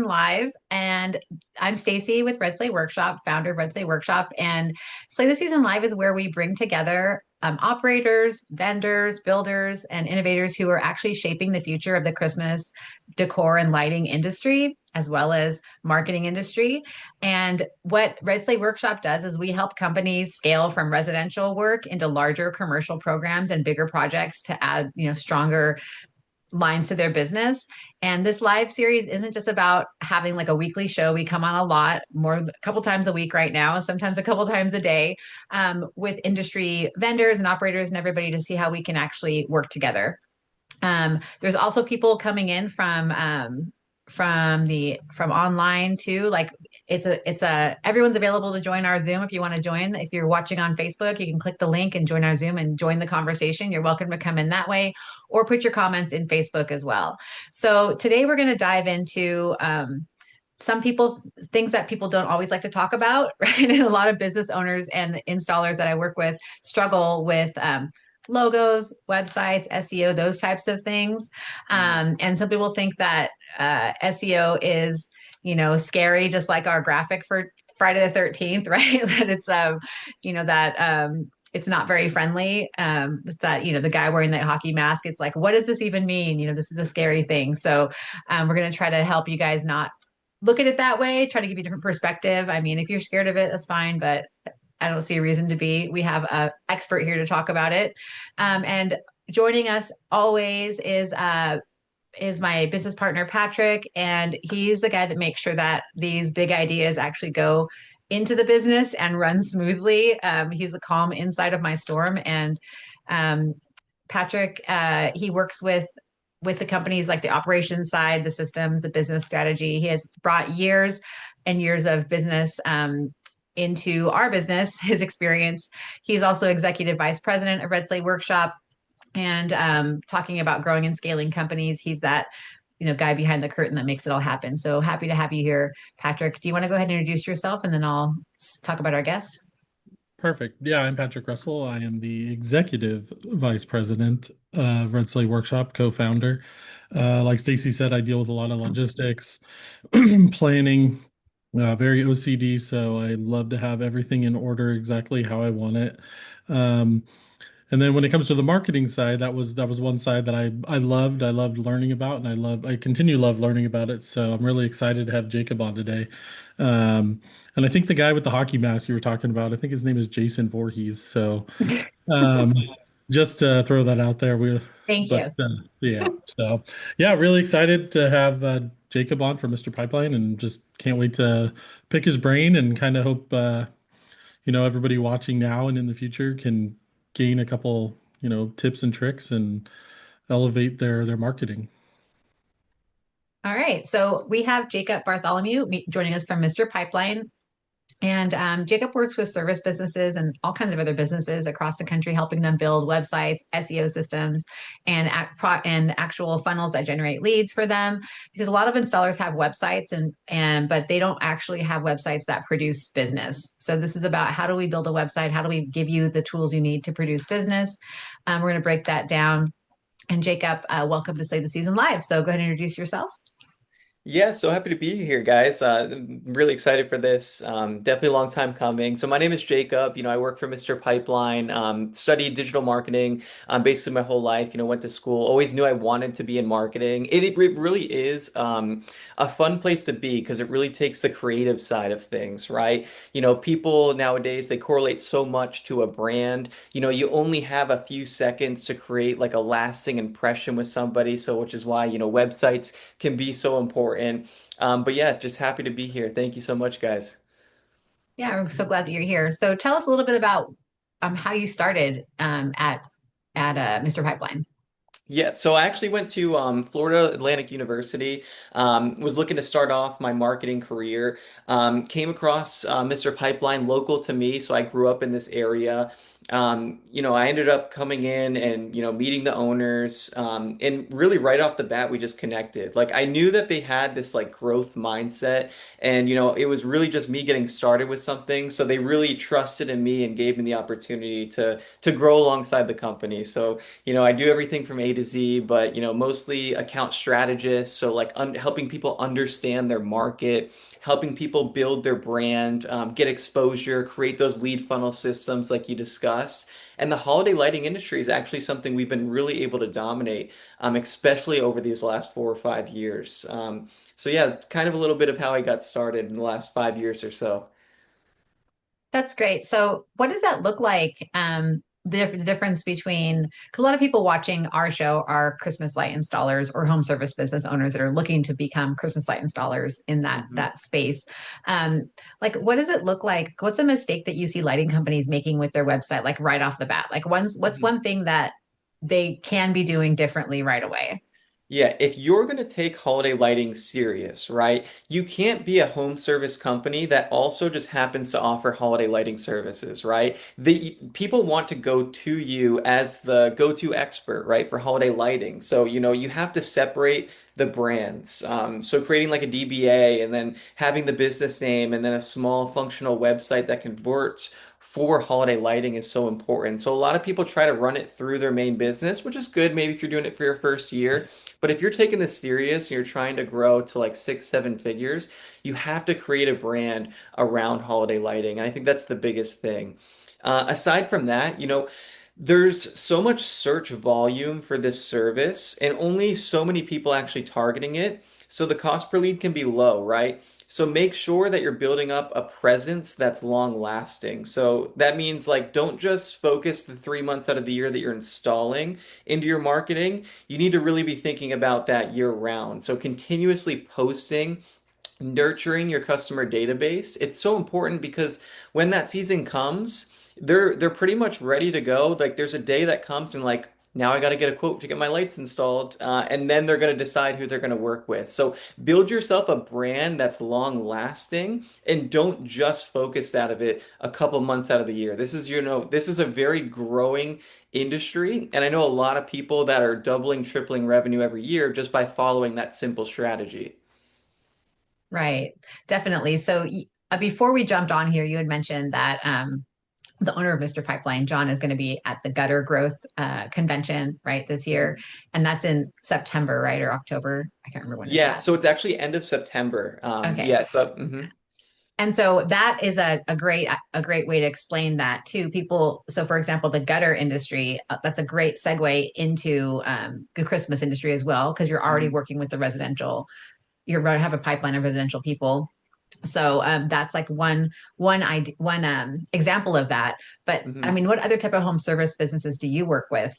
Live, and I'm Stacy with Red Sleigh Workshop, founder of Red Sleigh Workshop. And Slay the Season Live is where we bring together operators, vendors, builders, and innovators who are actually shaping the future of the Christmas decor and lighting industry, as well as marketing industry. And what Red Sleigh Workshop does is we help companies scale from residential work into larger commercial programs and bigger projects to add, stronger lines to their business. And this live series isn't just about having like a weekly show. We come on a lot more, a couple times a week right now, sometimes a couple times a day, with industry vendors and operators and everybody to see how we can actually work together. There's also people coming in from online too. Like it's a everyone's available to join our Zoom if you want to join. If you're watching on Facebook, you can click the link and join our Zoom and join the conversation. You're welcome to come in that way or put your comments in Facebook as well. So today we're going to dive into some people things that people don't always like to talk about, right? And a lot of business owners and installers that I work with struggle with logos, websites, SEO, those types of things. And some people think that SEO is, scary, just like our graphic for Friday the 13th, right? That it's, it's not very friendly. It's that, the guy wearing that hockey mask, it's like, what does this even mean? This is a scary thing. So we're going to try to help you guys not look at it that way, try to give you a different perspective. I mean, if you're scared of it, that's fine, but I don't see a reason to be. We have an expert here to talk about it. And joining us always is my business partner, Patrick. And he's the guy that makes sure that these big ideas actually go into the business and run smoothly. He's the calm inside of my storm. And Patrick, he works with the companies, like the operations side, the systems, the business strategy. He has brought years and years of business into our business, his experience. He's also executive vice president of Red Sleigh Workshop, and talking about growing and scaling companies. He's that guy behind the curtain that makes it all happen. So happy to have you here, Patrick. Do you want to go ahead and introduce yourself, and then I'll talk about our guest? Perfect. Yeah, I'm Patrick Russell. I am the executive vice president of Red Sleigh Workshop, co-founder. Like Stacy said, I deal with a lot of logistics, planning, very OCD. So I love to have everything in order exactly how I want it. Um, and then when it comes to the marketing side, that was one side that I loved. I loved learning about, and I continue to love learning about it. So I'm really excited to have Jacob on today. And I think the guy with the hockey mask you were talking about, I think his name is Jason Voorhees. So um, just to throw that out there, Thank but you. yeah, so yeah, really excited to have Jacob on for Mr. Pipeline, and just can't wait to pick his brain and kind of hope everybody watching now and in the future can gain a couple tips and tricks and elevate their marketing. All right. So we have Jacob Bartholomew joining us from Mr. Pipeline. And Jacob works with service businesses and all kinds of other businesses across the country, helping them build websites, SEO systems, and actual funnels that generate leads for them. Because a lot of installers have websites, and but they don't actually have websites that produce business. So this is about, how do we build a website? How do we give you the tools you need to produce business? We're going to break that down. And Jacob, welcome to Slay the Season Live. So go ahead and introduce yourself. Yeah, so happy to be here, guys. I'm really excited for this. Definitely a long time coming. So my name is Jacob. I work for Mr. Pipeline. Studied digital marketing basically my whole life. Went to school. Always knew I wanted to be in marketing. It really is a fun place to be because it really takes the creative side of things, right? People nowadays, they correlate so much to a brand. You only have a few seconds to create like a lasting impression with somebody. So which is why, websites can be so important. But yeah, just happy to be here. Thank you so much, guys. Yeah, I'm so glad that you're here. So tell us a little bit about how you started at Mr. Pipeline. Yeah, so I actually went to Florida Atlantic University, was looking to start off my marketing career, came across Mr. Pipeline local to me, so I grew up in this area. I ended up coming in and, meeting the owners, and really right off the bat, we just connected. Like I knew that they had this like growth mindset and, it was really just me getting started with something. So they really trusted in me and gave me the opportunity to grow alongside the company. So, I do everything from A to Z, but mostly account strategists. So like un helping people understand their market, helping people build their brand, get exposure, create those lead funnel systems like you discussed. And the holiday lighting industry is actually something we've been really able to dominate, especially over these last 4 or 5 years. So yeah, kind of a little bit of how I got started in the last 5 years or so. That's great. So, what does that look like? The difference between, because a lot of people watching our show are Christmas light installers or home service business owners that are looking to become Christmas light installers in Mhm. that space. Like, what does it look like? What's a mistake that you see lighting companies making with their website, like right off the bat? Like, what's Mhm. one thing that they can be doing differently right away? Yeah, if you're going to take holiday lighting serious, right, you can't be a home service company that also just happens to offer holiday lighting services, right? The people want to go to you as the go-to expert, right, for holiday lighting. So, you have to separate the brands. So creating like a DBA and then having the business name and then a small functional website that converts for holiday lighting is so important. So a lot of people try to run it through their main business, which is good maybe if you're doing it for your first year. But if you're taking this serious and you're trying to grow to like 6, 7 figures, you have to create a brand around holiday lighting. And I think that's the biggest thing. Aside from that, there's so much search volume for this service and only so many people actually targeting it. So the cost per lead can be low, right? So make sure that you're building up a presence that's long lasting. So that means like don't just focus the 3 months out of the year that you're installing into your marketing. You need to really be thinking about that year round. So continuously posting, nurturing your customer database. It's so important because when that season comes, they're pretty much ready to go. Like there's a day that comes and like now I got to get a quote to get my lights installed, and then they're going to decide who they're going to work with. So build yourself a brand that's long lasting and don't just focus out of it a couple months out of the year. This is a very growing industry, and I know a lot of people that are doubling, tripling revenue every year just by following that simple strategy. Right, definitely. So, before we jumped on here, you had mentioned that the owner of Mr. Pipeline, Jon, is going to be at the Gutter Growth Convention, right, this year. And that's in September, right, or October. I can't remember when it's Yeah, at. so it's actually end of September. Okay. Yeah, so mhm. And so that is a great way to explain that to people. So, for example, the gutter industry, that's a great segue into the Christmas industry as well, because you're already Mhm. working with the residential. You're going to have a pipeline of residential people. So that's like one example of that. But I Mhm. mean, what other type of home service businesses do you work with?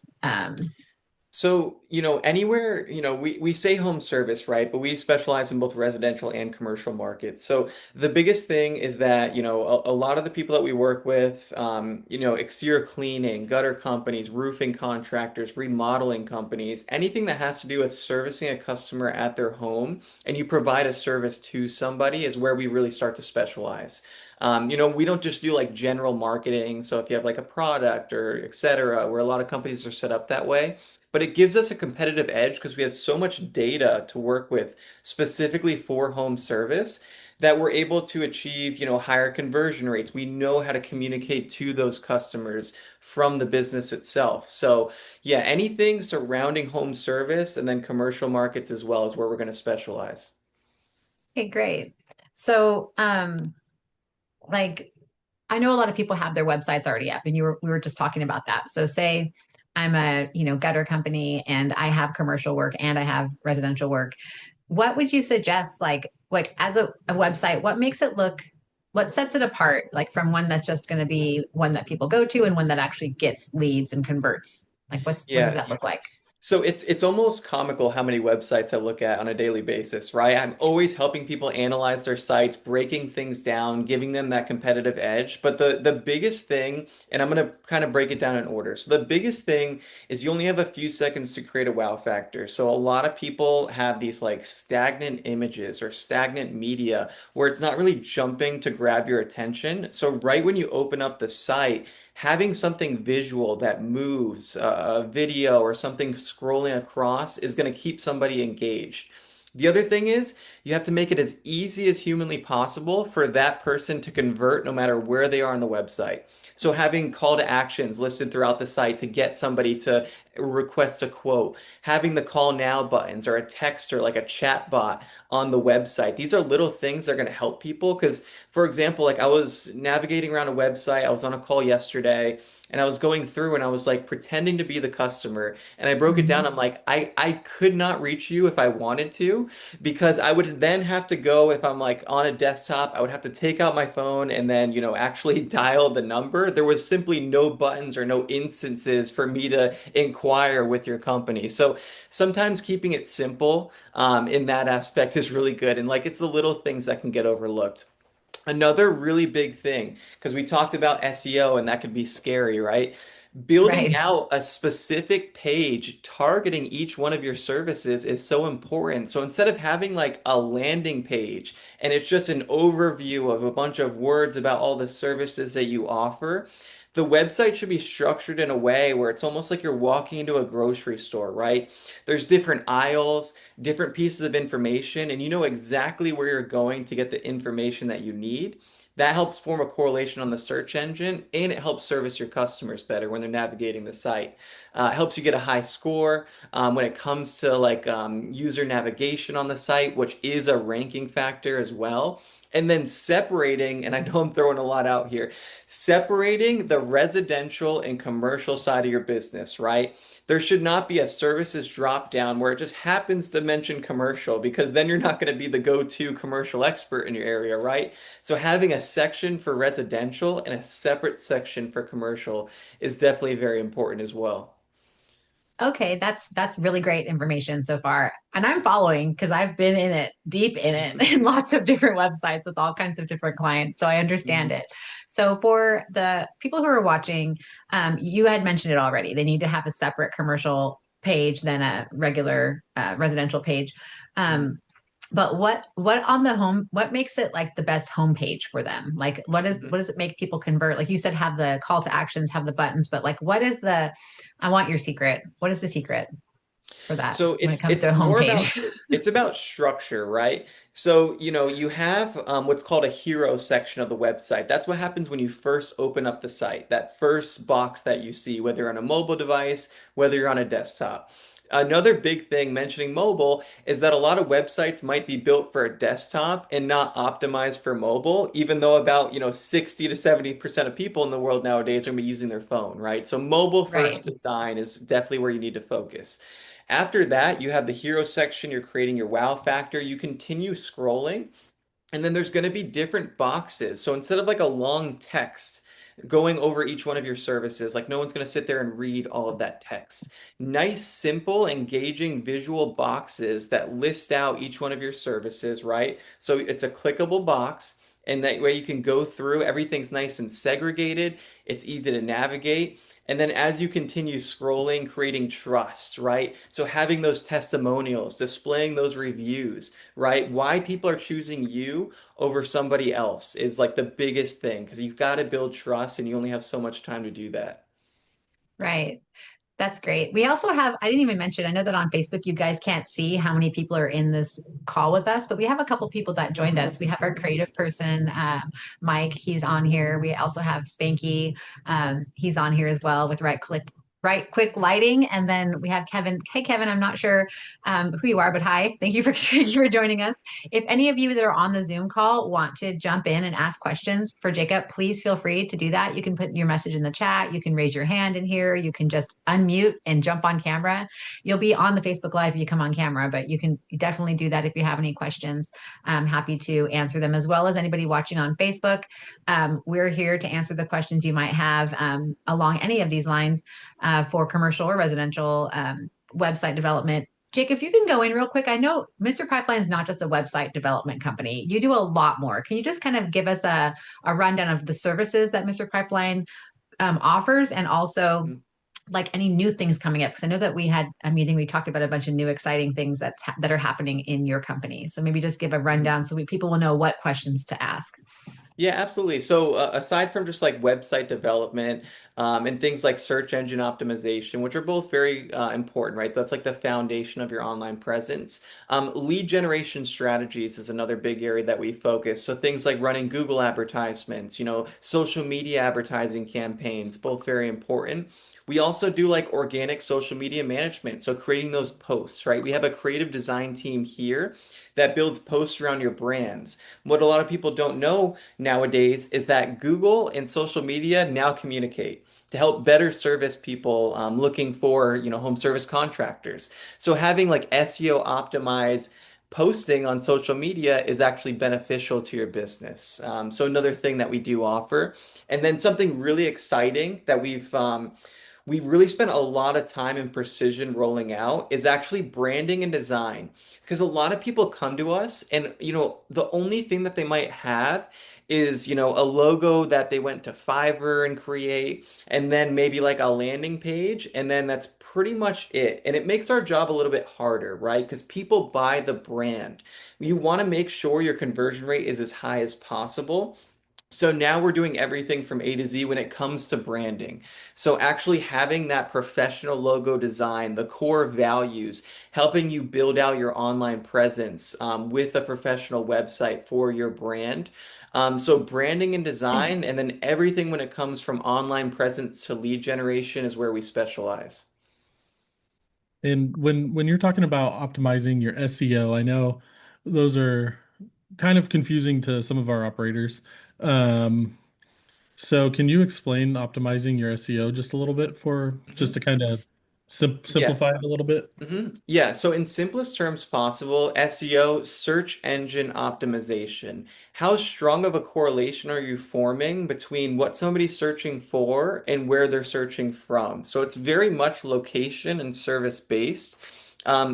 So, anywhere, we say home service, right? But we specialize in both residential and commercial markets. So the biggest thing is that, a lot of the people that we work with, exterior cleaning, gutter companies, roofing contractors, remodeling companies, anything that has to do with servicing a customer at their home and you provide a service to somebody is where we really start to specialize. We don't just do like general marketing. So if you have like a product or et cetera, where a lot of companies are set up that way, but it gives us a competitive edge because we have so much data to work with specifically for home service that we're able to achieve, higher conversion rates. We know how to communicate to those customers from the business itself. So, yeah, anything surrounding home service and then commercial markets as well is where we're going to specialize. Okay, great. So, like I know a lot of people have their websites already up, and we were just talking about that. So say I'm a, gutter company and I have commercial work and I have residential work. What would you suggest like as a website, what sets it apart like from one that's just going to be one that people go to and one that actually gets leads and converts? Like what does Yeah, that look like? so it's almost comical how many websites I look at on a daily basis, right? I'm always helping people analyze their sites, breaking things down, giving them that competitive edge. But the biggest thing, and I'm gonna kind of break it down in order. So the biggest thing is you only have a few seconds to create a wow factor. So a lot of people have these like stagnant images or stagnant media where it's not really jumping to grab your attention. So right when you open up the site, having something visual that moves, a video or something scrolling across is going to keep somebody engaged. The other thing is you have to make it as easy as humanly possible for that person to convert no matter where they are on the website. So having call to actions listed throughout the site to get somebody to request a quote, having the call now buttons or a text or like a chat bot on the website. These are little things that are going to help people because, for example, like I was navigating around a website, I was on a call yesterday and I was going through and I was like pretending to be the customer and I broke it down. Mhm. I'm like, I could not reach you if I wanted to because I would then have to go if I'm like on a desktop, I would have to take out my phone and then, actually dial the number. There was simply no buttons or no instances for me to inquire with your company. So sometimes keeping it simple in that aspect is really good. And like it's the little things that can get overlooked. Another really big thing, because we talked about SEO and that could be scary, right? Building Right. out a specific page targeting each one of your services is so important. So instead of having like a landing page and it's just an overview of a bunch of words about all the services that you offer, the website should be structured in a way where it's almost like you're walking into a grocery store, right? There's different aisles, different pieces of information, and you know exactly where you're going to get the information that you need. That helps form a correlation on the search engine and it helps service your customers better when they're navigating the site. It helps you get a high score when it comes to like user navigation on the site, which is a ranking factor as well. And then separating, and I know I'm throwing a lot out here, separating the residential and commercial side of your business, right? There should not be a services drop down where it just happens to mention commercial because then you're not going to be the go-to commercial expert in your area, right? So having a section for residential and a separate section for commercial is definitely very important as well. Okay, that's really great information so far. And I'm following because I've been in it, deep in it, in lots of different websites with all kinds of different clients. So I understand Mhm. it. So for the people who are watching, you had mentioned it already. They need to have a separate commercial page than a regular residential page. Mhm. Um, but what on the home, what makes it like the best homepage for them? Like what Mhm. does it make people convert? Like you said, have the call to actions, have the buttons, but like what is the I want your secret. What is the secret for that So when it it's comes to a it's more homepage? about it's about structure, right? So, you have what's called a hero section of the website. That's what happens when you first open up the site. That first box that you see, whether you're on a mobile device, whether you're on a desktop. Another big thing mentioning mobile is that a lot of websites might be built for a desktop and not optimized for mobile, even though about, 60 to 70% of people in the world nowadays are going to be using their phone, right? So mobile first Right. design is definitely where you need to focus. After that, you have the hero section, you're creating your wow factor. You continue scrolling, and then there's going to be different boxes. So instead of like a long text going over each one of your services, like no one's going to sit there and read all of that text. Nice, simple, engaging visual boxes that list out each one of your services, right? So it's a clickable box. And that way you can go through, everything's nice and segregated. It's easy to navigate. And then as you continue scrolling, creating trust, right? So having those testimonials, displaying those reviews, right? Why people are choosing you over somebody else is like the biggest thing because you've got to build trust and you only have so much time to do that. Right. That's great. We also have, I didn't even mention, I know that on Facebook, you guys can't see how many people are in this call with us, but we have a couple people that joined us. We have our creative person, Mike, he's on here. We also have Spanky, he's on here as well with Right Quick Lighting. And then we have Kevin. Hey, Kevin, I'm not sure who you are, but hi. Thank you for, thank you for joining us. If any of you that are on the Zoom call want to jump in and ask questions for Jacob, please feel free to do that. You can put your message in the chat. You can raise your hand in here. You can just unmute and jump on camera. You'll be on the Facebook Live if you come on camera, but you can definitely do that if you have any questions. I'm happy to answer them as well as anybody watching on Facebook. We're here to answer the questions you might have along any of these lines for commercial or residential website development. Jake, if you can go in real quick, I know Mr. Pipeline is not just a website development company. You do a lot more. Can you just kind of give us a rundown of the services that Mr. Pipeline offers and also like any new things coming up? Because I know that we had a meeting, we talked about a bunch of new exciting things that are happening in your company. So maybe just give a Mhm. rundown so people will know what questions to ask. Yeah, absolutely. So aside from just like website development and things like search engine optimization, which are both very important, right? That's like the foundation of your online presence. Lead generation strategies is another big area that we focus. So things like running Google advertisements, social media advertising campaigns, both very important. We also do like organic social media management, so creating those posts, right? We have a creative design team here that builds posts around your brands. What a lot of people don't know nowadays is that Google and social media now communicate to help better service people looking for, home service contractors. So having like SEO optimized posting on social media is actually beneficial to your business. So another thing that we do offer, and then something really exciting that we've really spent a lot of time and precision rolling out is actually branding and design. Because a lot of people come to us and, the only thing that they might have is, a logo that they went to Fiverr and create, and then maybe like a landing page, and then that's pretty much it. And it makes our job a little bit harder, right? Because people buy the brand. You want to make sure your conversion rate is as high as possible. So now we're doing everything from A to Z when it comes to branding. So actually having that professional logo design, the core values, helping you build out your online presence with a professional website for your brand. So branding and design, and then everything when it comes from online presence to lead generation is where we specialize. And when you're talking about optimizing your SEO, I know those are kind of confusing to some of our operators. Um, so can you explain optimizing your SEO just a little bit for just Mhm. to kind of Yeah. simplify it a little bit? Yeah, so in simplest terms possible, SEO, search engine optimization. How strong of a correlation are you forming between what somebody's searching for and where they're searching from? So it's very much location and service based.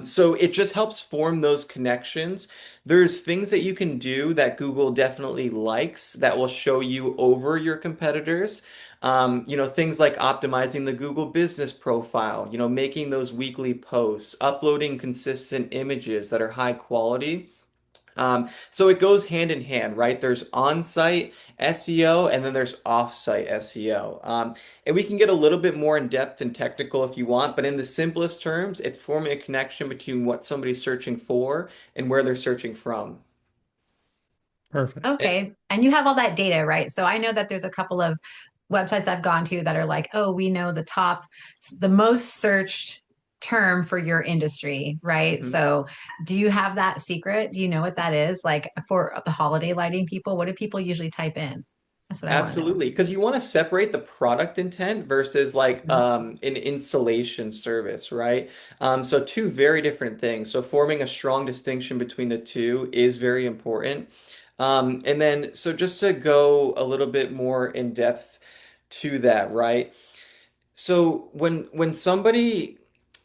So it just helps form those connections. There's things that you can do that Google definitely likes that will show you over your competitors. Things like optimizing the Google business profile, making those weekly posts, uploading consistent images that are high quality. So it goes hand in hand, right? There's on-site SEO and then there's off-site SEO. And we can get a little bit more in depth and technical if you want, but in the simplest terms, it's forming a connection between what somebody's searching for and where they're searching from. Perfect. Okay. And you have all that data, right? So I know that there's a couple of websites I've gone to that are like, oh, we know the most searched term for your industry, right? Mhm. So do you have that secret? Do you know what that is? Like for the holiday lighting people, what do people usually type in? That's what I want to know. Absolutely, because you want to separate the product intent versus like Mhm. an installation service, right? So two very different things. So forming a strong distinction between the two is very important. And then, so just to go a little bit more in depth to that, right? So when somebody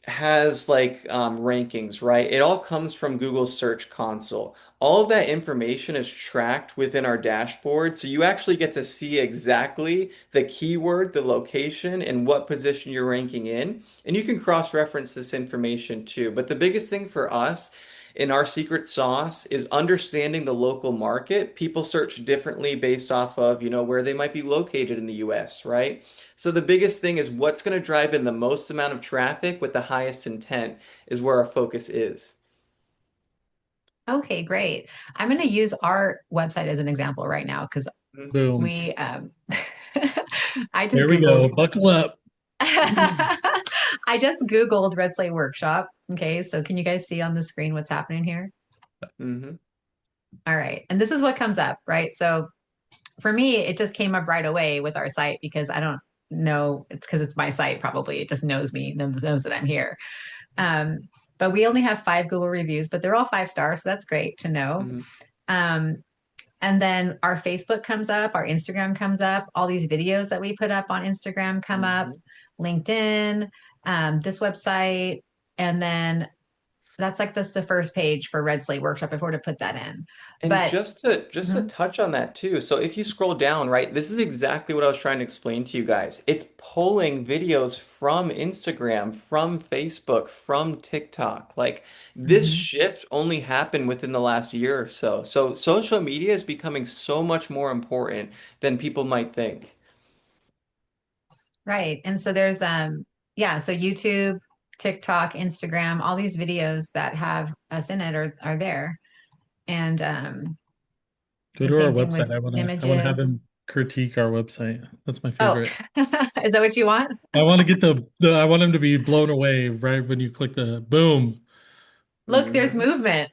has like rankings, right? It all comes from Google's Search Console. All of that information is tracked within our dashboard, so you actually get to see exactly the keyword, the location, and what position you're ranking in. And you can cross-reference this information too. But the biggest thing for us in our secret sauce is understanding the local market. People search differently based off of, where they might be located in the US, right? So the biggest thing is what's going to drive in the most amount of traffic with the highest intent is where our focus is. Okay, great. I'm going to use our website as an example right now because Boom. we, I just There we Googled go. Buckle up. I just Googled Red Sleigh Workshop. Okay, so can you guys see on the screen what's happening here? Hmm. All right. And this is what comes up, right? So for me, it just came up right away with our site because I don't know, it's because it's my site probably. It just knows me, knows that I'm here. Um, but we only have 5 Google reviews, but they're all 5 stars, so that's great to know. Hmm. Um, and then our Facebook comes up, our Instagram comes up, all these videos that we put up on Instagram come up, Hmm. LinkedIn, this website, and then that's like this the first page for Red Slate Workshop if we're to put that in. And But just to mhm, touch on that too. So if you scroll down, right, this is exactly what I was trying to explain to you guys. It's pulling videos from Instagram, from Facebook, from TikTok. Like this mhm. shift only happened within the last year or so. So social media is becoming so much more important than people might think. Right. And so there's yeah, so YouTube, TikTok, Instagram, all these videos that have us in it are there. And Go the to our same thing with website. I wanna have images. him. critique our website. That's my Oh, favorite. is that what you want? I want to get the I want him to be blown away right when you click the boom. Look, there's Hmm. movement.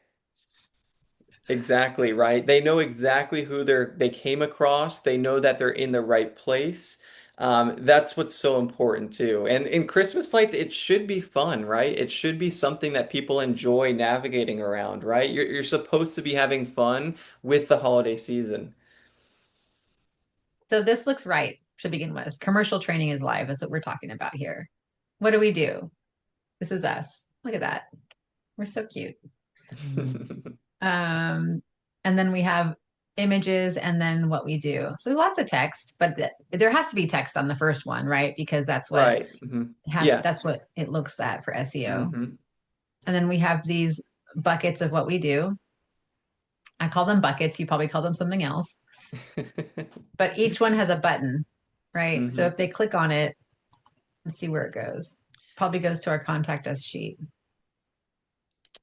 Exactly, right? They know exactly who they came across. They know that they're in the right place. That's what's so important too. And in Christmas lights, it should be fun, right? It should be something that people enjoy navigating around, right? You're supposed to be having fun with the holiday season. So this looks right to begin with. Commercial training is live. That's what we're talking about here. What do we do? This is us. Look at that. We're so cute. Mm. Um, and then we have images and then what we do. So there's lots of text, but there has to be text on the first one, right? Because Right. Hmm. Yeah. that's what it looks at for SEO. Hmm. And then we have these buckets of what we do. I call them buckets. You probably call them something else, but each one has a button, right? So Hmm. if they click on it, let's see where it goes. Probably goes to our contact us sheet.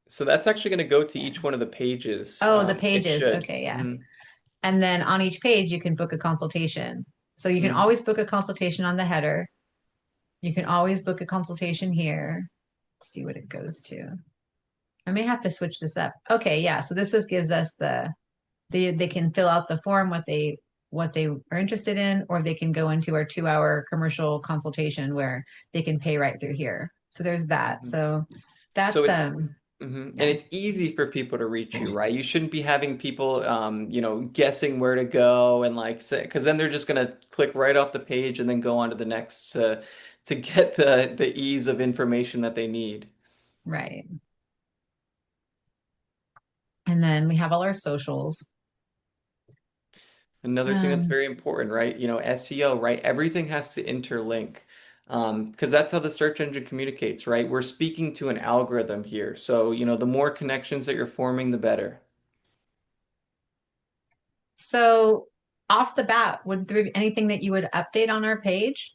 So that's actually going to go to Yeah. each one of the pages. Oh, the It pages. should. Okay, yeah. Hmm. And then on each page, you can book a consultation. So you can Hmm. always book a consultation on the header. You can always book a consultation here. Let's see what it goes to. I may have to switch this up. Okay, yeah. So this just gives us they can fill out the form what they are interested in, or they can go into our 2 hour commercial consultation where they can pay right through here. So there's that. So So that's it's and yeah, it's easy for people to reach you, right? You shouldn't be having people, guessing where to go and like say, because then they're just gonna click right off the page and then go on to the next to get the ease of information that they need. right. And then we have all our socials. Another thing that's Um, very important, right? SEO, right? Everything has to interlink. Because that's how the search engine communicates, right? We're speaking to an algorithm here. So, the more connections that you're forming, the better. so off the bat, would there be anything that you would update on our page,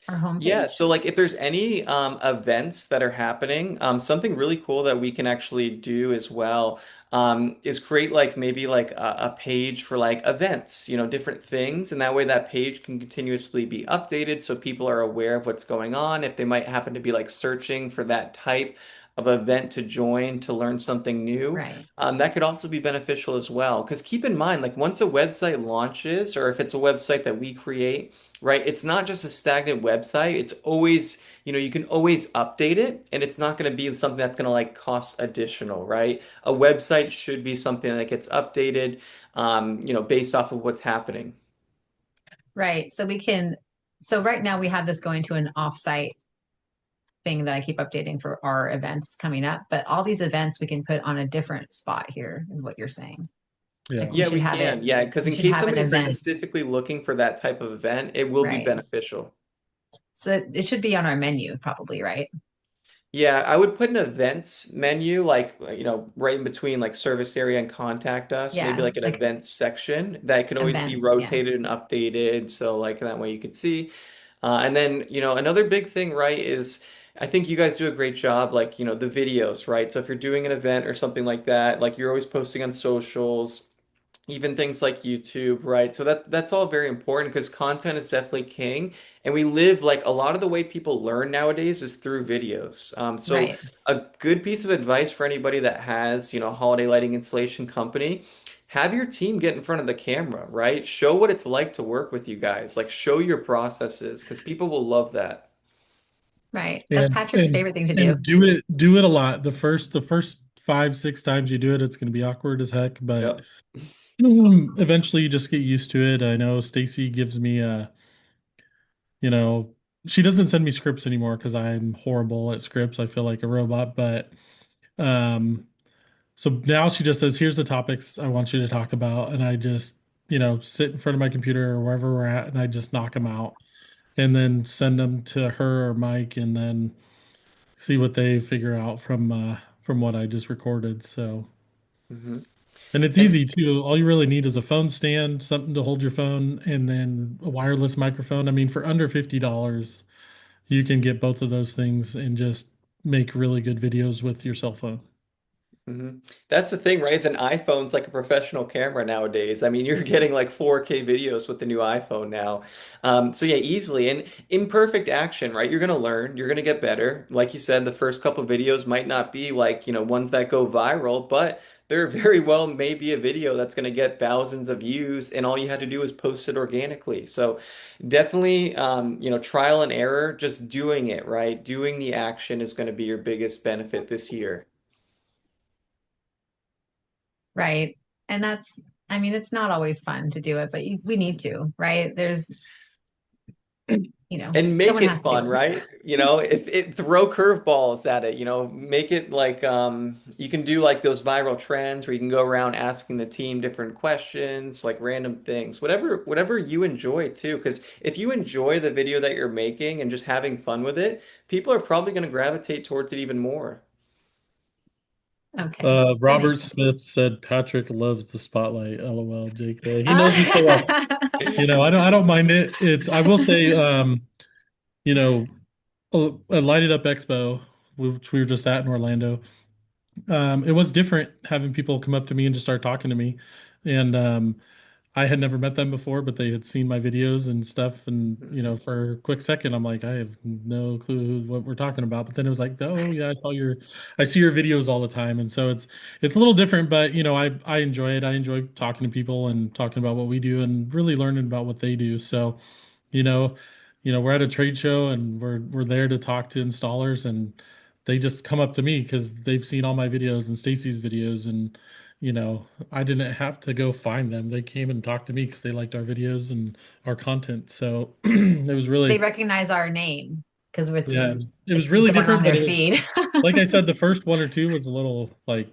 our Yeah, homepage? so like if there's any events that are happening, something really cool that we can actually do as well is create like maybe like a page for like events, different things, and that way that page can continuously be updated so people are aware of what's going on. If they might happen to be like searching for that type of event to join to learn something new, Right. that could also be beneficial as well. Because keep in mind, like once a website launches, or if it's a website that we create, right? It's not just a stagnant website. It's always, you can always update it and it's not going to be something that's going to like cost additional, right? A website should be something that gets updated, based off of what's happening. Right. So right now we have this going to an offsite thing that I keep updating for our events coming up, but all these events we can put on a different spot here, is what you're saying. Like Yeah. Yeah, we can. Yeah, because we in should case have an somebody's event, specifically looking for that type of event, it will be right? beneficial. So it should be on our menu, probably, right? Yeah, I would put an events menu like, right in between like service area and contact us, maybe Yeah, like an like events section that could always be events. Yeah. rotated and updated. So like that way you could see. And then, another big thing, right, is I think you guys do a great job, like, the videos, right? So if you're doing an event or something like that, like you're always posting on socials, even things like YouTube, right? So that's all very important because content is definitely king. And we live like a lot of the way people learn nowadays is through videos. So Right. a good piece of advice for anybody that has, a holiday lighting installation company, have your team get in front of the camera, right? Show what it's like to work with you guys. Like show your processes because people will love that. Right. That's And Patrick's favorite thing to do. and do it a lot. The first 5, 6 times you do it, it's gonna be awkward as heck, but Yep. eventually you just get used to it. I know Stacy gives me you know, she doesn't send me scripts anymore because I'm horrible at scripts. I feel like a robot, but um so now she just says, here's the topics I want you to talk about, and I just, sit in front of my computer or wherever we're at, and I just knock them out and then send them to her or Mike, and then see what they figure out from what I just recorded. So, Hmm. and it's And easy too. All you really need is a phone stand, something to hold your phone, and then a wireless microphone. I mean, for under $50, you can get both of those things and just make really good videos with your cell phone. hmm That's the thing, right? It's an iPhone's like a professional camera nowadays. I mean, you're getting like 4K videos with the new iPhone now. So yeah, easily and imperfect action, right? You're gonna learn, you're gonna get better. Like you said, the first couple videos might not be like, ones that go viral, but there very well may be a video that's gonna get thousands of views, and all you had to do is post it organically. So definitely, trial and error, just doing it, right? Doing the action is gonna be your biggest benefit this year. Right. And that's, I mean, it's not always fun to do it, but we need to, right? There's, And make someone it has to do fun, it. right? If it throw curveballs at it, make it like you can do like those viral trends where you can go around asking the team different questions, like random things, whatever you enjoy too. Because if you enjoy the video that you're making and just having fun with it, people are probably going to gravitate towards it even more. Okay. That Robert makes Smith said Patrick loves the spotlight. LOL, Jake. He knows me so well. sense. I don't mind it. I will say, you know, a Lighted Up Expo, which we were just at in Orlando. It was different having people come up to me and just start talking to me. And I had never met them before, but they had seen my videos and stuff. And, for a quick second, I'm like, I have no clue what we're talking about. But then it was like, oh yeah, I see your videos all the time. And so it's a little different, but I enjoy it. I enjoy talking to people and talking about what we do and really learning about what they do. So, you know, we're at a trade show and we're there to talk to installers, and they just come up to me because they've seen all my videos and Stacy's videos, and I didn't have to go find them. They came and talked to me because they liked our videos and our content. So it was They really, recognize our name because yeah, it was it's really going on different, but their it was, feed. like I said, the first one or two was a little like,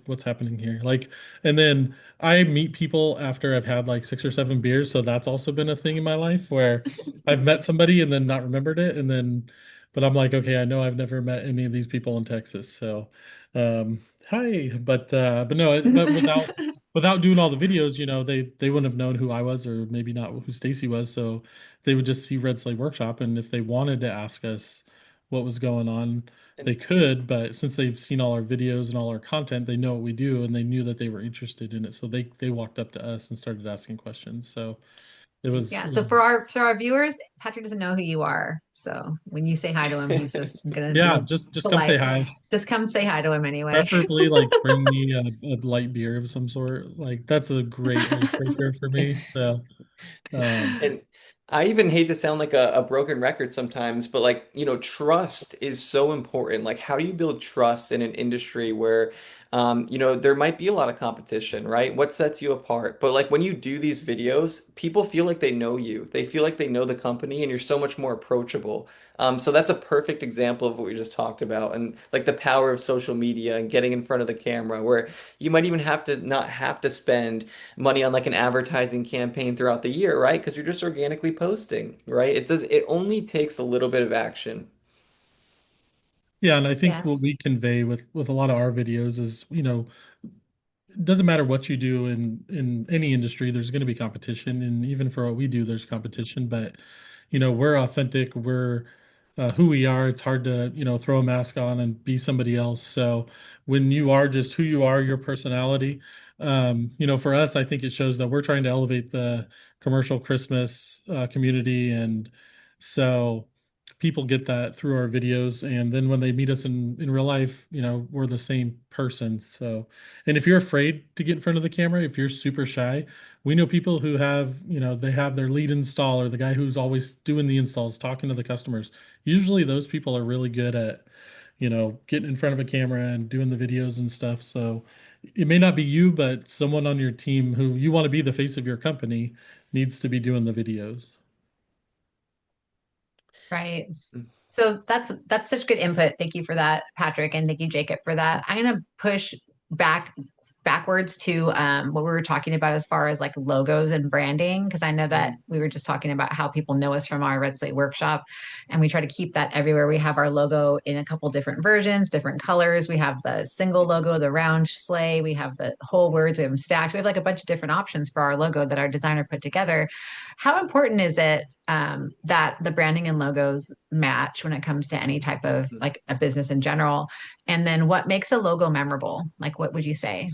what's happening here? Like, and then I meet people after I've had like 6 or 7 beers, so that's also been a thing in my life where I've met somebody and then not remembered it, and then, but I'm like, okay, I know I've never met any of these people in Texas, so, hi, but no, but without doing all the videos, they wouldn't have known who I was or maybe not who Stacy was, so they would just see Red Sleigh Workshop, and if they wanted to ask us what was going on, they could, but since they've seen all our videos and all our content, they know what we do, and they knew that they were interested in it. So they walked up to us and started asking questions. So it was, Yeah. it So was for our viewers, Patrick doesn't know who you are. So when you say hi to him, he's just gonna yeah, be just come say polite. hi. Just come say hi to him anyway. Preferably like bring me a light beer of some sort. Like that's a great icebreaker for me. So um And I even hate to sound like a broken record sometimes, but like, trust is so important. Like, how do you build trust in an industry where, there might be a lot of competition, right? What sets you apart? But like when you do these videos, people feel like they know you. They feel like they know the company and you're so much more approachable. So that's a perfect example of what we just talked about and like the power of social media and getting in front of the camera where you might even have to not have to spend money on like an advertising campaign throughout the year, right? Because you're just organically posting, right? It only takes a little bit of action. yeah, and I think what Yes. we convey with a lot of our videos is, it doesn't matter what you do in any industry, there's going to be competition, and even for what we do there's competition, but we're authentic, we're who we are. It's hard to throw a mask on and be somebody else. So when you are just who you are, your personality, for us, I think it shows that we're trying to elevate the commercial Christmas community, and so people get that through our videos, and then when they meet us in real life, we're the same person. So, and if you're afraid to get in front of the camera, if you're super shy, we know people who have, they have their lead installer, the guy who's always doing the installs, talking to the customers. Usually those people are really good at, getting in front of a camera and doing the videos and stuff. So it may not be you, but someone on your team who you want to be the face of your company needs to be doing the videos. Right. So that's such good input. Thank you for that, Patrick, and thank you, Jacob, for that. I'm gonna push back backwards to what we were talking about as far as like logos and branding, because I know that Mm. we were just talking about how people know us from our Red Slate workshop, and we try to keep that everywhere. We have our logo in a couple different versions, different colors. We have the single logo, the round sleigh. We have the whole words. We have them stacked. We have like a bunch of different options for our logo that our designer put together. How important is it? that the branding and logos match when it comes to any type of like a business in general? And then what makes a logo memorable? Like, what would you say?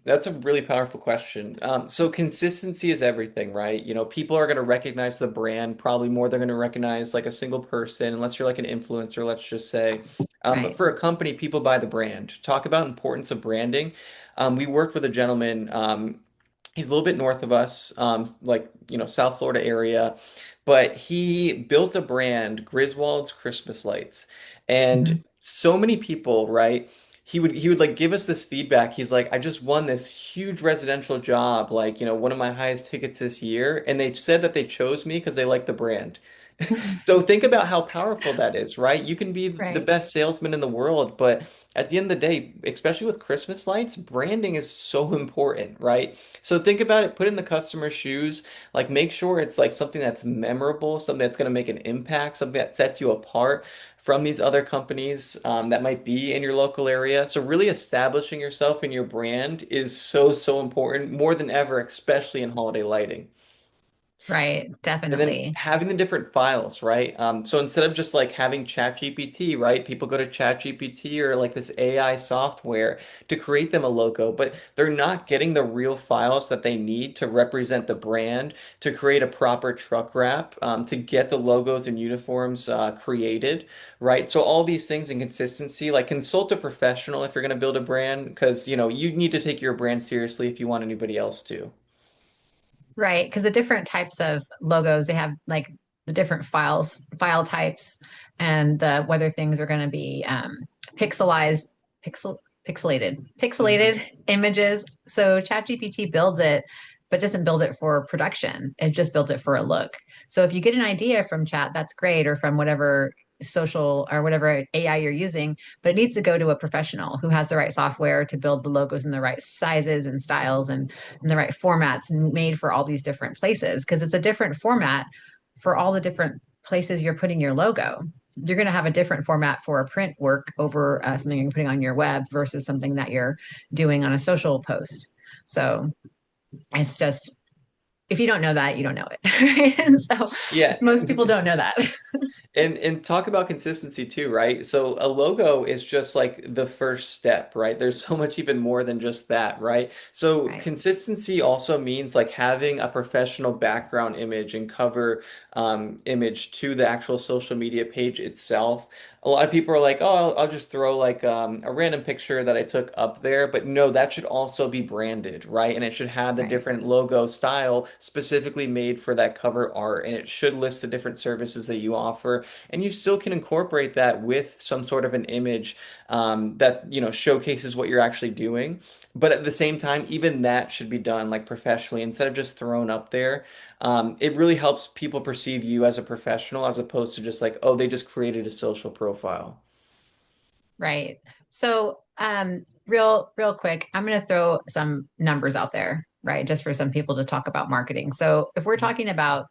That's a really powerful question. So consistency is everything, right? People are going to recognize the brand probably more than they're going to recognize like a single person, unless you're like an influencer, let's just say. But Right. for a company, people buy the brand. Talk about importance of branding. We worked with a gentleman. He's a little bit north of us, like South Florida area, but he built a brand, Griswold's Christmas Lights, and Mhm. so many people, right? He would like give us this feedback. He's like, I just won this huge residential job, like one of my highest tickets this year, and they said that they chose me because they like the brand. So think about how powerful that is, right? You can be the Right. best salesman in the world, but at the end of the day, especially with Christmas lights, branding is so important, right? So think about it, put in the customer's shoes, like make sure it's like something that's memorable, something that's going to make an impact, something that sets you apart from these other companies that might be in your local area. So really establishing yourself and your brand is so, so important, more than ever, especially in holiday lighting. Right. And then Definitely. having the different files, right? So instead of just like having ChatGPT, right? People go to ChatGPT or like this AI software to create them a logo, but they're not getting the real files that they need to represent the brand, to create a proper truck wrap, to get the logos and uniforms created, right? So all these things in consistency, like consult a professional if you're going to build a brand, because you need to take your brand seriously if you want anybody else to. Right. Because the different types of logos, they have like the different file types, and the whether things are going to be pixelized, pixelated images. So ChatGPT builds it, but doesn't build it for production. It just builds it for a look. So if you get an idea from Chat, that's great, or from whatever social or whatever AI you're using, but it needs to go to a professional who has the right software to build the logos in the right sizes and styles and the right formats made for all these different places, because it's a different format for all the different places you're putting your logo. You're going to have a different format for a print work over something you're putting on your web versus something that you're doing on a social post. So it's just, if you don't know that, you don't know it. Right? And so Yeah. most people don't know that. And talk about consistency too, right? So a logo is just like the first step, right? There's so much even more than just that, right? So Right. consistency also means like having a professional background image and cover image to the actual social media page itself. A lot of people are like, oh, I'll just throw like a random picture that I took up there, but no, that should also be branded, right? And it should have the Right. different logo style specifically made for that cover art, and it should list the different services that you offer, and you still can incorporate that with some sort of an image that showcases what you're actually doing. But at the same time, even that should be done like professionally instead of just thrown up there. It really helps people perceive you as a professional as opposed to just like, oh, they just created a social profile. Right. So, real quick, I'm going to throw some numbers out there, right? Just for some people to talk about marketing. So, if we're talking about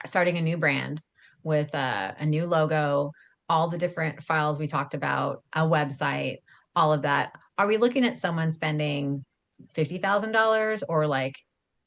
starting a new brand with a new logo, all the different files we talked about, a website, all of that, are we looking at someone spending $50,000 or like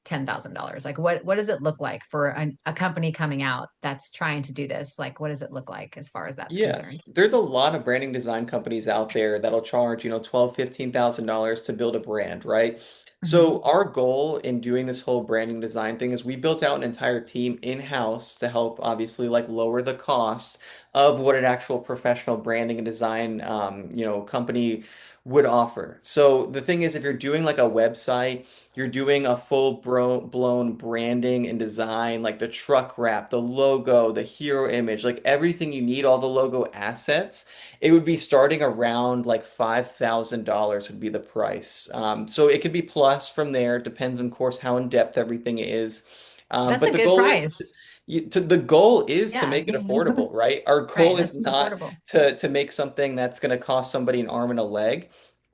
$10,000? Like, what does it look like for a company coming out that's trying to do this? Like, what does it look like as far as that's Yeah, concerned? there's a lot of branding design companies out there that'll charge, 12, $15,000 to build a brand, right? Mhm. So our goal in doing this whole branding design thing is we built out an entire team in-house to help obviously like lower the cost of what an actual professional branding and design company would offer. So the thing is if you're doing like a website, you're doing a blown branding and design, like the truck wrap, the logo, the hero image, like everything you need, all the logo assets. It would be starting around like $5,000 would be the price. So it could be plus from there. Depends, of course, how in depth everything is. That's But a the good goal is price. the goal is to Yeah. make it affordable, right? Our Right. goal is That's not affordable. to make something that's going to cost somebody an arm and a leg.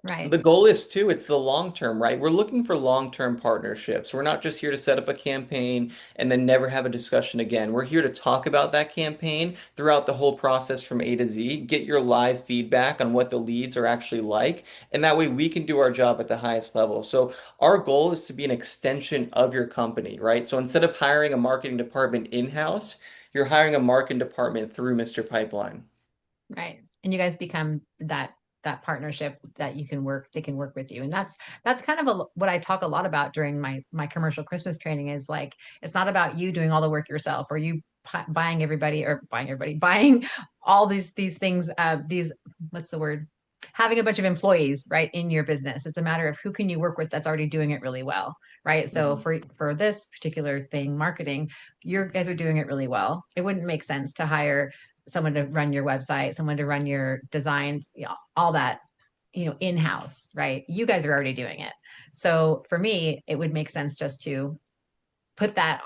Right. The goal is too, it's the long term, right? We're looking for long-term partnerships. We're not just here to set up a campaign and then never have a discussion again. We're here to talk about that campaign throughout the whole process from A to Z, get your live feedback on what the leads are actually like, and that way we can do our job at the highest level. So our goal is to be an extension of your company, right? So instead of hiring a marketing department in-house, you're hiring a marketing department through Mr. Pipeline. Right. And you guys become that partnership that you can work, they can work with you. And that's kind of what I talk a lot about during my commercial Christmas training is like, it's not about you doing all the work yourself or you buying all these things, these, what's the word? Having a bunch of employees, right, in your business. It's a matter of who can you work with that's already doing it really well, right? So Mhm. for this particular thing, marketing, you guys are doing it really well. It wouldn't make sense to hire someone to run your website, someone to run your designs, all that, in-house, right? You guys are already doing it. So for me, it would make sense just to put that,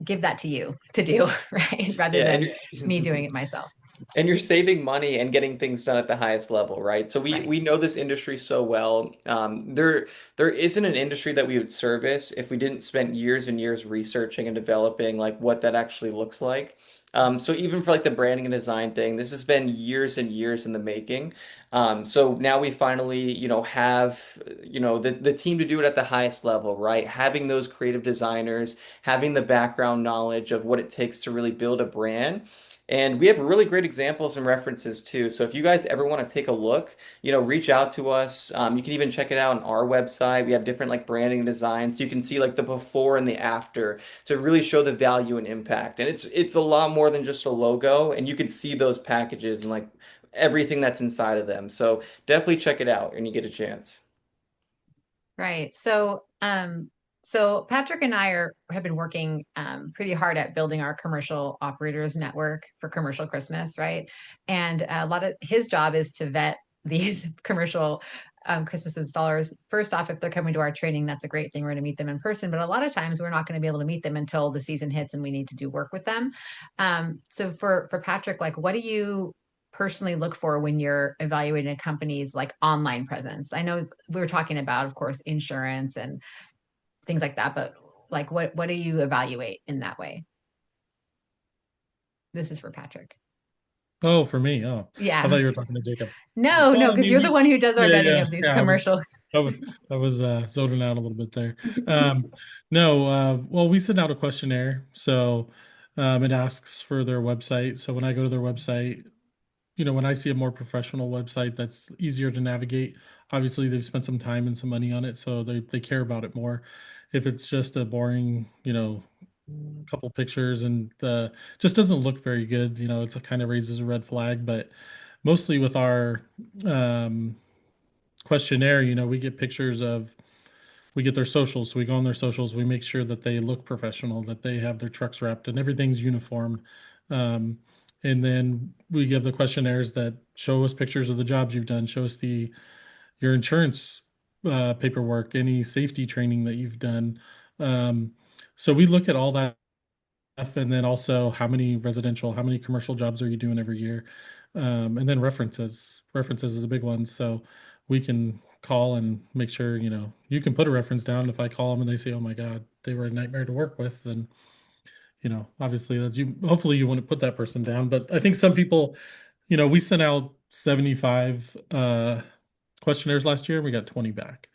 give that to you to do, right? Rather Yeah, than me doing and it myself. and you're saving money and getting things done at the highest level, right? So we Right. we know this industry so well. There isn't an industry that we would service if we didn't spend years and years researching and developing like what that actually looks like. So even for like the branding and design thing, this has been years and years in the making. So now we finally, have, the team to do it at the highest level, right? Having those creative designers, having the background knowledge of what it takes to really build a brand. And we have really great examples and references too. So if you guys ever want to take a look, reach out to us. You can even check it out on our website. We have different like branding and designs. So you can see like the before and the after to really show the value and impact. And it's a lot more than just a logo. And you can see those packages and like everything that's inside of them. So definitely check it out when you get a chance. Right. So Patrick and I have been working pretty hard at building our commercial operators network for commercial Christmas, right? And a lot of his job is to vet these commercial Christmas installers. First off, if they're coming to our training, that's a great thing. We're going to meet them in person, but a lot of times we're not going to be able to meet them until the season hits and we need to do work with them. So for Patrick, like, what do you personally look for when you're evaluating a company's like online presence? I know we were talking about, of course, insurance and things like that, but like what do you evaluate in that way? This is for Patrick. Oh, for me. Oh, I Yeah. thought you were talking to Jacob. No, Well, I because mean, you're the one who does our yeah, vetting yeah, of these yeah. commercial. I was zoning out a little bit there. No, well, we send out a questionnaire, so it asks for their website. So when I go to their website, when I see a more professional website that's easier to navigate, obviously they've spent some time and some money on it, so they care about it more. If it's just a boring, couple pictures and just doesn't look very good, it's a kind of raises a red flag. But mostly with our um, questionnaire, we get pictures of we get their socials. So we go on their socials, we make sure that they look professional, that they have their trucks wrapped and everything's uniform. Um, and then we give the questionnaires that show us pictures of the jobs you've done, show us your insurance paperwork, any safety training that you've done. Um, so we look at all that stuff, and then also how many commercial jobs are you doing every year? And then references. References is a big one. So we can call and make sure, you can put a reference down. If I call them and they say, oh my God, they were a nightmare to work with, then, obviously hopefully you wouldn't put that person down. But I think some people, we sent out 75 questionnaires last year and we got 20 back.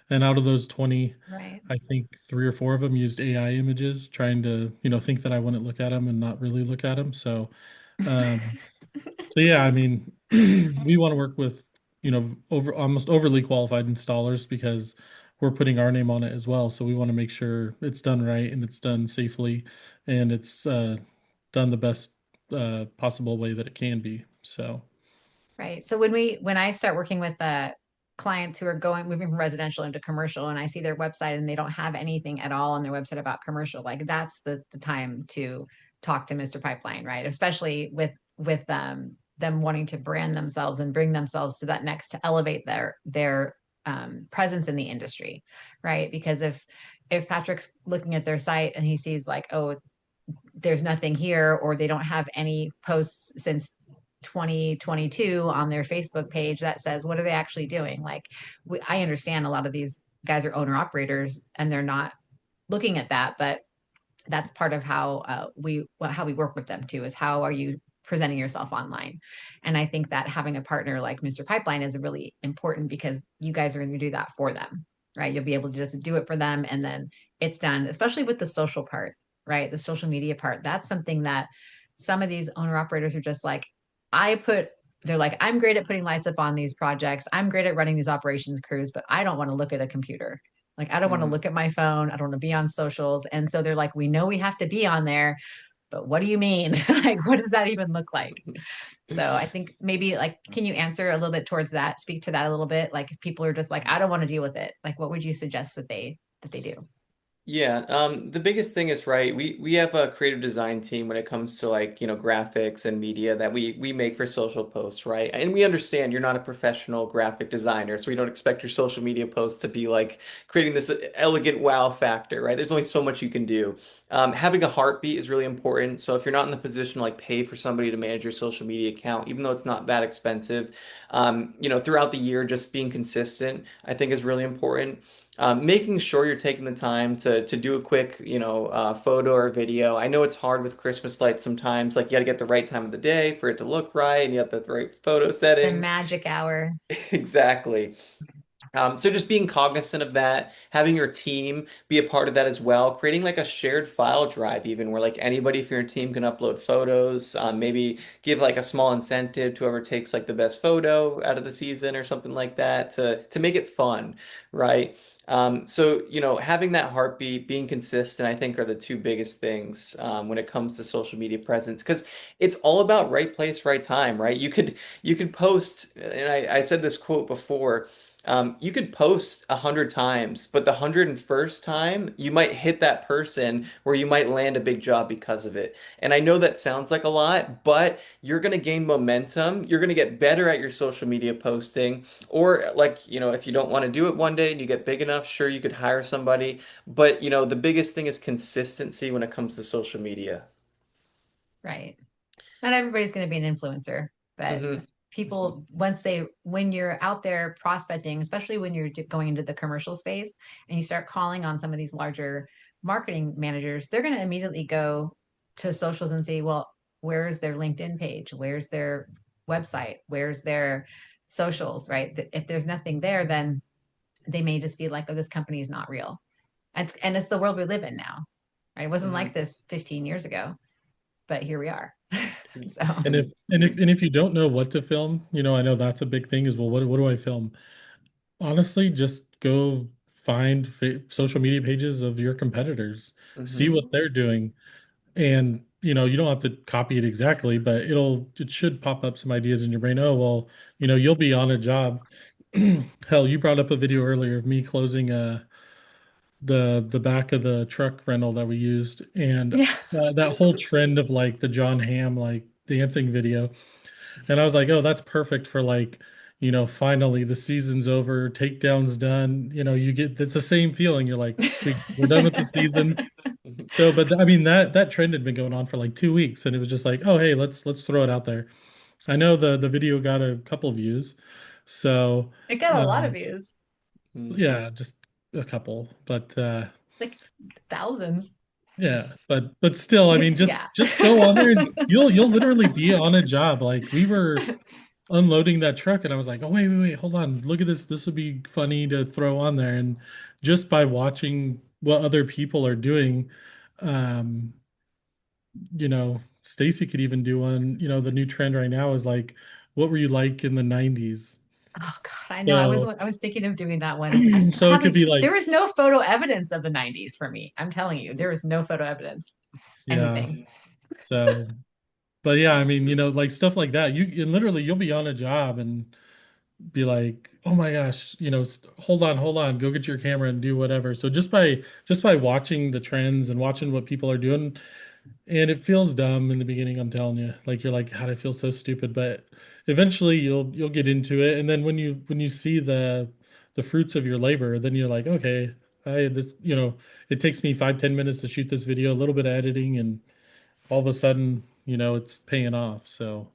And out of those 20, Right. I think three or four of them used AI images, trying to, think that I wouldn't look at them and not really look at them. Um, so yeah, I mean, we want to work with, almost overly qualified installers because we're putting our name on it as well. So we want to make sure it's done right and it's done safely and it's done the best possible way that it can be. So. Right. So when I start working with clients who are moving from residential into commercial, and I see their website and they don't have anything at all on their website about commercial, like that's the time to talk to Mr. Pipeline, right? Especially with them wanting to brand themselves and bring themselves to that next to elevate their presence in the industry, right? Because if Patrick's looking at their site and he sees like, oh, there's nothing here, or they don't have any posts since 2022 on their Facebook page that says, what are they actually doing? Like, I understand a lot of these guys are owner operators and they're not looking at that, but that's part of how how we work with them too, is how are you presenting yourself online. And I think that having a partner like Mr. Pipeline is really important because you guys are going to do that for them, right? You'll be able to just do it for them and then it's done, especially with the social part, right? The social media part. That's something that some of these owner operators are just like, I put they're like, I'm great at putting lights up on these projects. I'm great at running these operations crews, but I don't want to look at a computer. Like, I don't want to Mhm. look at my phone. I don't want to be on socials. And so they're like, we know we have to be on there, but what do you mean? Like, what does that even look like? So I think maybe like, can you answer a little bit towards that? Speak to that a little bit. Like, if people are just like, I don't want to deal with it. Like, what would you suggest that they do? Yeah, the biggest thing is right. We have a creative design team when it comes to like, graphics and media that we make for social posts, right? And we understand you're not a professional graphic designer, so we don't expect your social media posts to be like creating this elegant wow factor, right? There's only so much you can do. Having a heartbeat is really important. So if you're not in the position to like pay for somebody to manage your social media account, even though it's not that expensive, throughout the year, just being consistent, I think is really important. Making sure you're taking the time to do a quick, photo or video. I know it's hard with Christmas lights sometimes. Like you got to get the right time of the day for it to look right, and you have the right photo The settings. magic hour. Exactly. So just being cognizant of that, having your team be a part of that as well, creating like a shared file drive even where like anybody from your team can upload photos, maybe give like a small incentive to whoever takes like the best photo out of the season or something like that to make it fun, right? So having that heartbeat, being consistent, I think are the two biggest things when it comes to social media presence because it's all about right place, right time, right? You could post, and I said this quote before. You could post 100 times, but the 101st time, you might hit that person where you might land a big job because of it. And I know that sounds like a lot, but you're going to gain momentum. You're going to get better at your social media posting. Or, like, if you don't want to do it one day and you get big enough, sure, you could hire somebody. But, the biggest thing is consistency when it comes to social media. Right. Not everybody's going to be an influencer, but Hmm. people, when you're out there prospecting, especially when you're going into the commercial space and you start calling on some of these larger marketing managers, they're going to immediately go to socials and say, well, where's their LinkedIn page? Where's their website? Where's their socials, right? If there's nothing there, then they may just be like, oh, this company is not real. And it's the world we live in now, right? It wasn't like Hmm. this 15 years ago, but here we are. So. And if you don't know what to film, I know that's a big thing as well. What do I film? Honestly, just go find social media pages of your competitors, see Hmm. what they're doing, and you don't have to copy it exactly, but it should pop up some ideas in your brain. Oh, well, you'll be on a job. Hell, you brought up a video earlier of me closing the back of the truck rental that we used, and Yeah. that whole trend of like the John Hamm like dancing video. And I was like, oh, that's perfect for like, finally the season's over, takedown's done. You get it's the same feeling. You're like, sweet, we're done with the season. So, but I mean that trend had been going on for like 2 weeks, and it was just like, oh, hey, let's throw it out there. I know the video got a couple views, so It got a lot of um, views, yeah, just a couple, but like thousands. yeah, but still, I mean, just Yeah. just go on there and you'll literally be on a job. Like we were unloading that truck and I was like, oh wait, hold on. Look at this. This would be funny to throw on there. And just by watching what other people are doing, um, Stacy could even do one, the new trend right now is like, what were you like in the 90s? Oh God, I know. So I was thinking of doing that one. I just so it could haven't. be like, There was no photo evidence of the '90s for me. I'm telling you, there was no photo evidence. yeah. Anything. So but yeah, I mean, like stuff like that. You and literally you'll be on a job and be like, oh my gosh, hold on, go get your camera and do whatever. So just by watching the trends and watching what people are doing, and it feels dumb in the beginning, I'm telling you. Like you're like, God, I feel so stupid, but eventually you'll get into it. And then when you see the fruits of your labor, then you're like, okay, it takes me 5-10 minutes to shoot this video, a little bit of editing, and all of a sudden, it's paying off. So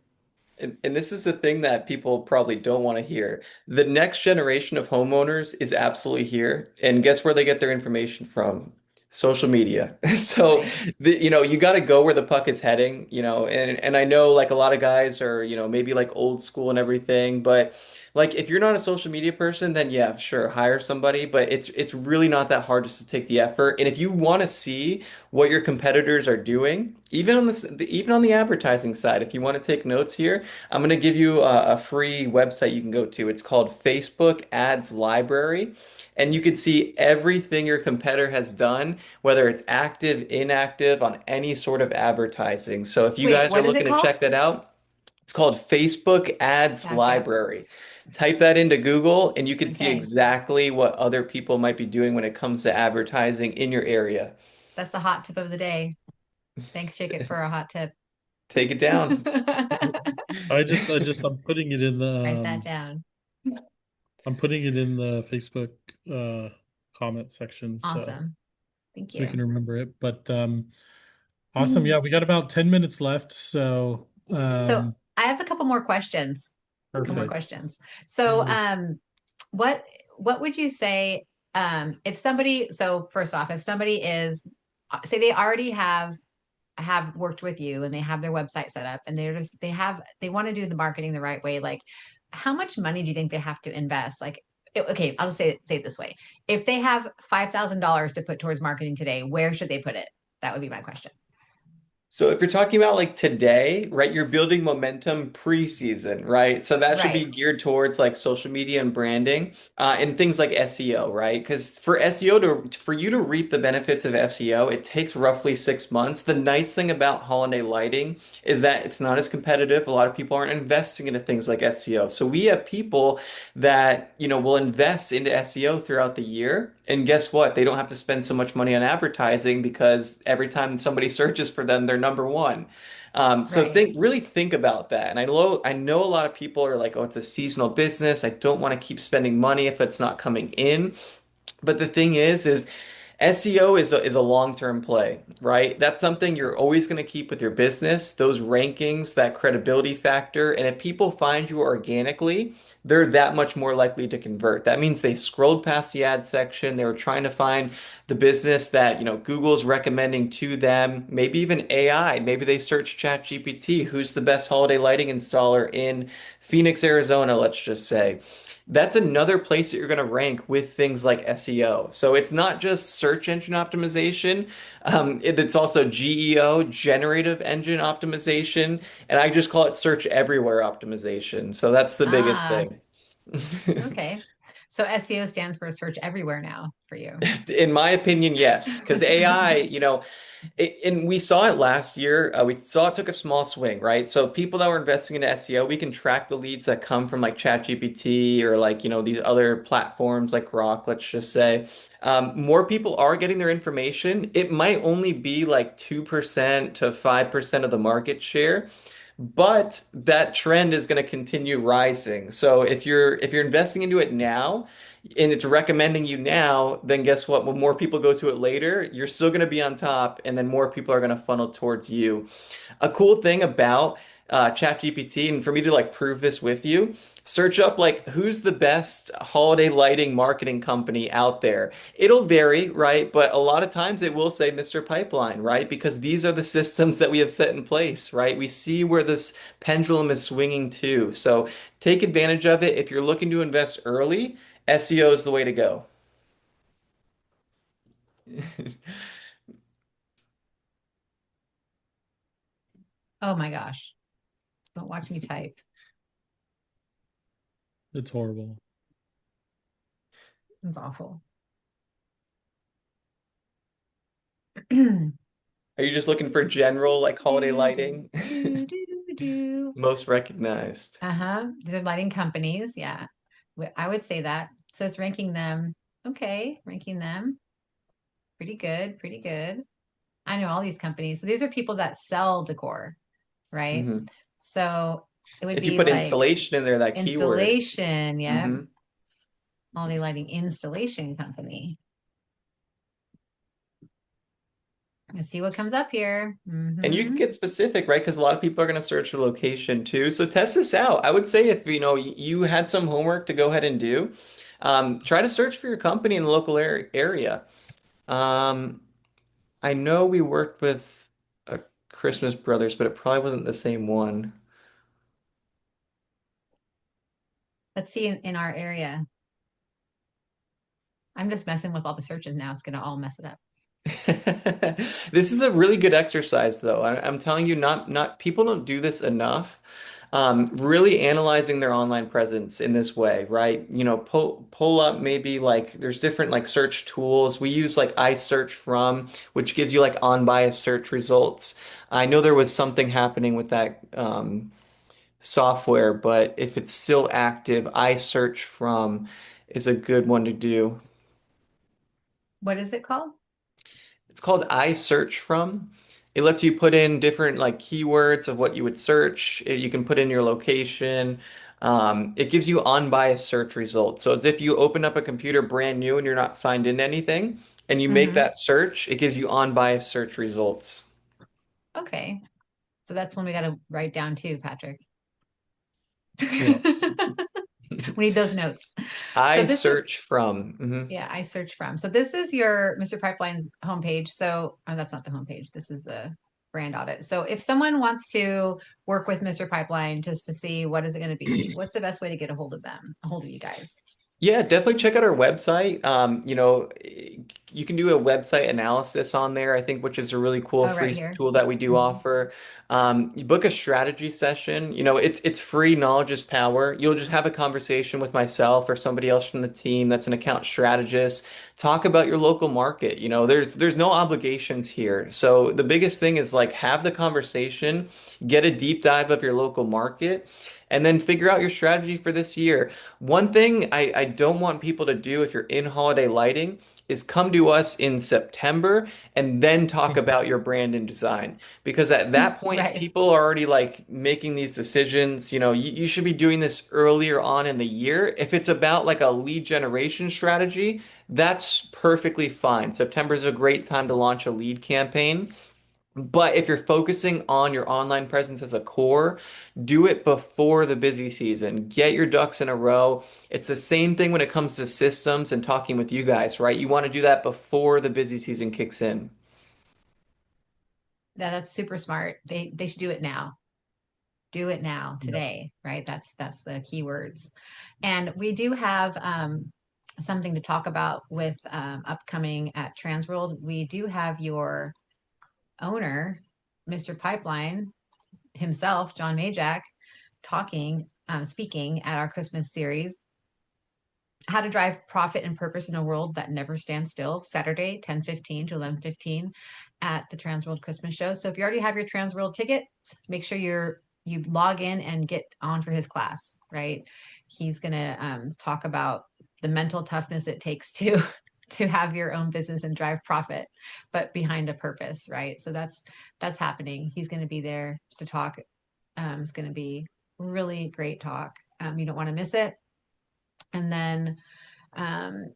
And this is the thing that people probably don't want to hear. The next generation of homeowners is absolutely here. And guess where they get their information from? Social media. So, Right. you got to go where the puck is heading, and I know like a lot of guys are, maybe like old school and everything, but like if you're not a social media person, then yeah, sure, hire somebody, but it's really not that hard just to take the effort. And if you want to see what your competitors are doing, even on the advertising side, if you want to take notes here, I'm going to give you a free website you can go to. It's called Facebook Ads Library. And you can see everything your competitor has done, whether it's active, inactive, on any sort of advertising. So if you Wait, guys are what is it looking to called? check that out, it's called Facebook Ads Back up. Library. Type that into Google and you can see Okay. exactly what other people might be doing when it comes to advertising in your area. That's the hot tip of the day. Thanks, Shake It, for a hot tip. Take it down. I'm putting it in the Write that down. I'm putting it in the Facebook uh comment section so Awesome. Thank we you. can remember it. But awesome. Yeah, we got about 10 minutes left, so So I have a couple more questions. Couple more perfect. questions. So what what would you say if somebody, so first off, if somebody is, say they already have worked with you and they have their website set up and they want to do the marketing the right way, like how much money do you think they have to invest? Like okay, I'll just say it this way. If they have $5,000 to put towards marketing today, where should they put it? That would be my question. So if you're talking about like today, right, you're building momentum preseason, right? So that should be Right. geared towards like social media and branding, and things like SEO, right? Because for SEO for you to reap the benefits of SEO, it takes roughly 6 months. The nice thing about holiday lighting is that it's not as competitive. A lot of people aren't investing into things like SEO. So we have people that, will invest into SEO throughout the year. And guess what? They don't have to spend so much money on advertising because every time somebody searches for them, they're number one. So Right. really think about that. And I know a lot of people are like, oh, it's a seasonal business. I don't want to keep spending money if it's not coming in. But the thing is SEO is a long-term play, right? That's something you're always going to keep with your business, those rankings, that credibility factor. And if people find you organically, they're that much more likely to convert. That means they scrolled past the ad section. They were trying to find the business that, Google's recommending to them, maybe even AI. Maybe they search ChatGPT, who's the best holiday lighting installer in Phoenix, Arizona, let's just say. That's another place that you're going to rank with things like SEO. So it's not just search engine optimization, it's also GEO, generative engine optimization, and I just call it search everywhere optimization. So that's the biggest Ah, thing. okay. So SEO stands for search everywhere now for you. In my opinion, yes, because AI, and we saw it last year. We saw it took a small swing, right? So people that were investing in SEO, we can track the leads that come from like ChatGPT or like, these other platforms like Grok, let's just say. More people are getting their information. It might only be like 2% to 5% of the market share. But that trend is going to continue rising. So if you're investing into it now and it's recommending you now, then guess what? When more people go to it later, you're still going to be on top, and then more people are going to funnel towards you. A cool thing about ChatGPT, and for me to like prove this with you, search up like who's the best holiday lighting marketing company out there. It'll vary, right? But a lot of times it will say Mr. Pipeline, right? Because these are the systems that we have set in place, right? We see where this pendulum is swinging to. So take advantage of it. If you're looking to invest early, SEO is the way to go. Oh my gosh. Don't watch me type. It's horrible. It's awful. Are you just looking for general like holiday Do, do, lighting? do, do, do. Most recognized. Uh-huh. These are lighting companies. Yeah. I would say that. So it's ranking them. Okay, ranking them. Pretty good, pretty good. I know all these companies. So these are people that sell decor, right? Hmm. So it would If you be put like installation in there, that keyword. installation. Yep. Hmm. Holiday lighting installation company. Let's see what comes up here. And you can Hmm. get specific, right? Because a lot of people are going to search for location too. So test this out. I would say if you had some homework to go ahead and do, try to search for your company in the local area. Um, I know we worked with a Christmas Brothers, but it probably wasn't the same one. Let's see in our area. I'm just messing with all the searches now. It's gonna all mess it up. This is a really good exercise, though. I'm telling you, not people don't do this enough. Really analyzing their online presence in this way, right? Pull up maybe like there's different like search tools. We use like I search from, which gives you like unbiased search results. I know there was something happening with that software, but if it's still active, I search from is a good one to do. What is it called? It's called I search from. It lets you put in different like keywords of what you would search. You can put in your location. It gives you unbiased search results. So it's if you open up a computer brand new and you're not signed in to anything, and you make Hmm. that search, it gives you unbiased search results. Okay. So that's one we got to write down too, Patrick. Yeah. We need those notes. So I this is, search from. yeah, I search from. So this is your Mr. Pipeline's homepage. So oh, that's not the homepage. This is the brand audit. So if someone wants to work with Mr. Pipeline just to see what is it going to be, what's the best way to get a hold of them, a hold of you guys? Yeah, definitely check out our website. You can do a website analysis on there, I think, which is a really cool Oh, free right here. tool that we do Mhm. offer. You book a strategy session. It's free. Knowledge is power. You'll just have a conversation with myself or somebody else from the team that's an account strategist. Talk about your local market. There's no obligations here. So the biggest thing is like have the conversation, get a deep dive of your local market, and then figure out your strategy for this year. One thing I don't want people to do if you're in holiday lighting is come to us in September and then talk about your brand and design. Because at that point, Right. people are already like making these decisions. You should be doing this earlier on in the year. If it's about like a lead generation strategy, that's perfectly fine. September is a great time to launch a lead campaign. But if you're focusing on your online presence as a core, do it before the busy season. Get your ducks in a row. It's the same thing when it comes to systems and talking with you guys, right? You want to do that before the busy season kicks in. Yeah, that's super smart. They should do it now. Do it now, Yep. today, right? That's the keywords. And we do have something to talk about with upcoming at TransWorld. We do have your owner, Mr. Pipeline himself, Jon Majak, speaking at our Christmas series, How to Drive Profit and Purpose in a World That Never Stands Still, Saturday, 10:15 to 11:15 at the TransWorld Christmas Show. So if you already have your TransWorld tickets, make sure you log in and get on for his class, right? He's going to talk about the mental toughness it takes to to have your own business and drive profit, but behind a purpose, right? So that's happening. He's going to be there to talk. It's going to be really great talk. You don't want to miss it. And then um,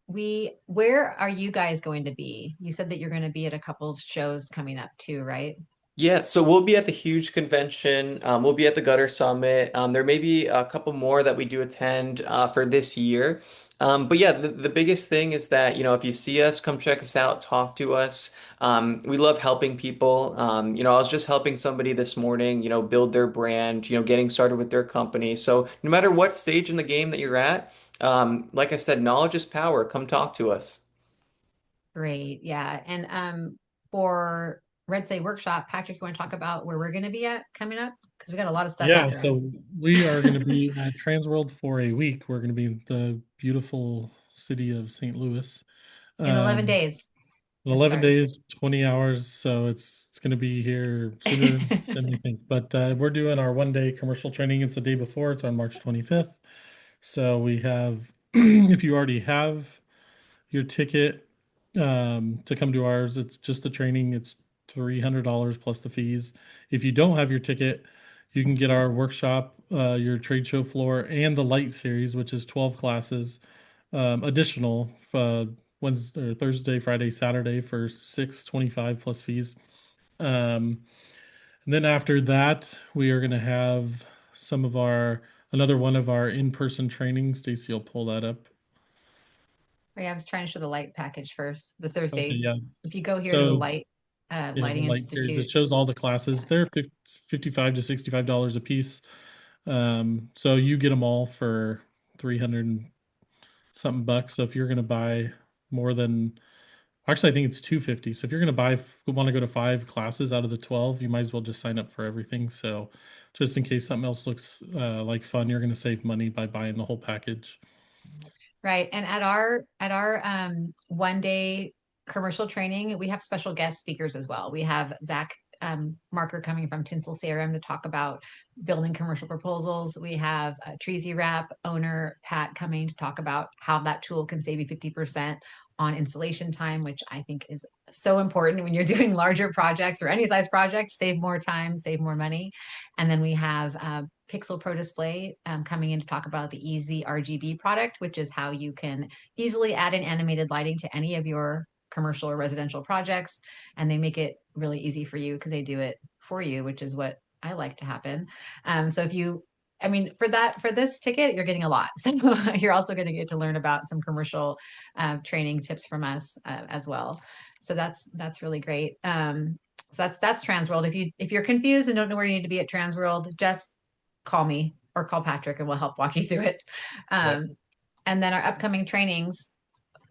where are you guys going to be? You said that you're going to be at a couple shows coming up too, right? Yeah, so we'll be at the huge convention. We'll be at the Gutter Summit. There may be a couple more that we do attend for this year. But yeah, the biggest thing is that, if you see us, come check us out, talk to us. We love helping people. I was just helping somebody this morning, build their brand, getting started with their company. So no matter what stage in the game that you're at, like I said, knowledge is power. Come talk to us. Great. Yeah. And for Red Say Workshop, Patrick, you want to talk about where we're going to be at coming up? Because we got a lot of stuff Yeah, here so we are going to be at TransWorld for a week. We're going to be in the beautiful city of St. Louis. in 11 Um, days. It 11 starts. days, 20 hours, so it's going to be here sooner than we think. But we're doing our 1 day commercial training. It's the day before. It's on March 25th. So we have, if you already have your ticket to come to ours, it's just the training. It's $300 plus the fees. If you don't have your ticket, you can get our workshop, your trade show floor, and the light series, which is 12 classes additional. Wednesday, or Thursday, Friday, Saturday for 625 plus fees. Um, and then after that, we are going to have some of our another one of our in-person trainings. Stacy will pull that up. Oh, yeah, I was trying to show the light package first. The Okay, Thursday, yeah. if you go here to the So light yeah, the lighting light series, it institute, shows all the classes. yeah. They're 55 to $65 a piece. So you get them all for 300 and something bucks. So if you're going to buy more than, actually, I think it's 250. So if you're going to want to go to 5 classes out of the 12, you might as well just sign up for everything. So just in case something else looks like fun, you're going to save money by buying the whole package. Right. And at our 1 day commercial training, we have special guest speakers as well. We have Zach Marker coming from Tinsel CRM to talk about building commercial proposals. We have Treasy Wrap owner Pat coming to talk about how that tool can save you 50% on installation time, which I think is so important when you're doing larger projects or any size project. Save more time, save more money. And then we have Pixel Pro Display coming in to talk about the Easy RGB product, which is how you can easily add in animated lighting to any of your commercial or residential projects. And they make it really easy for you because they do it for you, which is what I like to happen. So if you, I mean, for this ticket, you're getting a lot. So you're also going to get to learn about some commercial training tips from us as well. So that's really great. So that's TransWorld. If you're confused and don't know where you need to be at TransWorld, just call me or call Patrick and we'll help walk you through it. Yep. And then our upcoming trainings,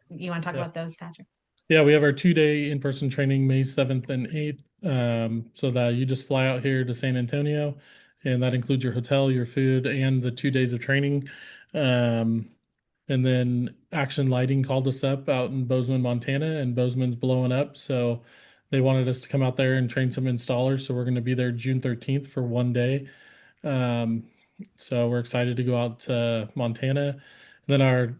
you want to talk Yeah. about those, Patrick? Yeah, we have our 2 day in-person training May 7th and 8th. So that you just fly out here to San Antonio, and that includes your hotel, your food, and the 2 days of training. Um, and then Action Lighting called us up out in Bozeman, Montana, and Bozeman's blowing up. So they wanted us to come out there and train some installers. So we're going to be there June 13th for 1 day. Um, so we're excited to go out to Montana. And then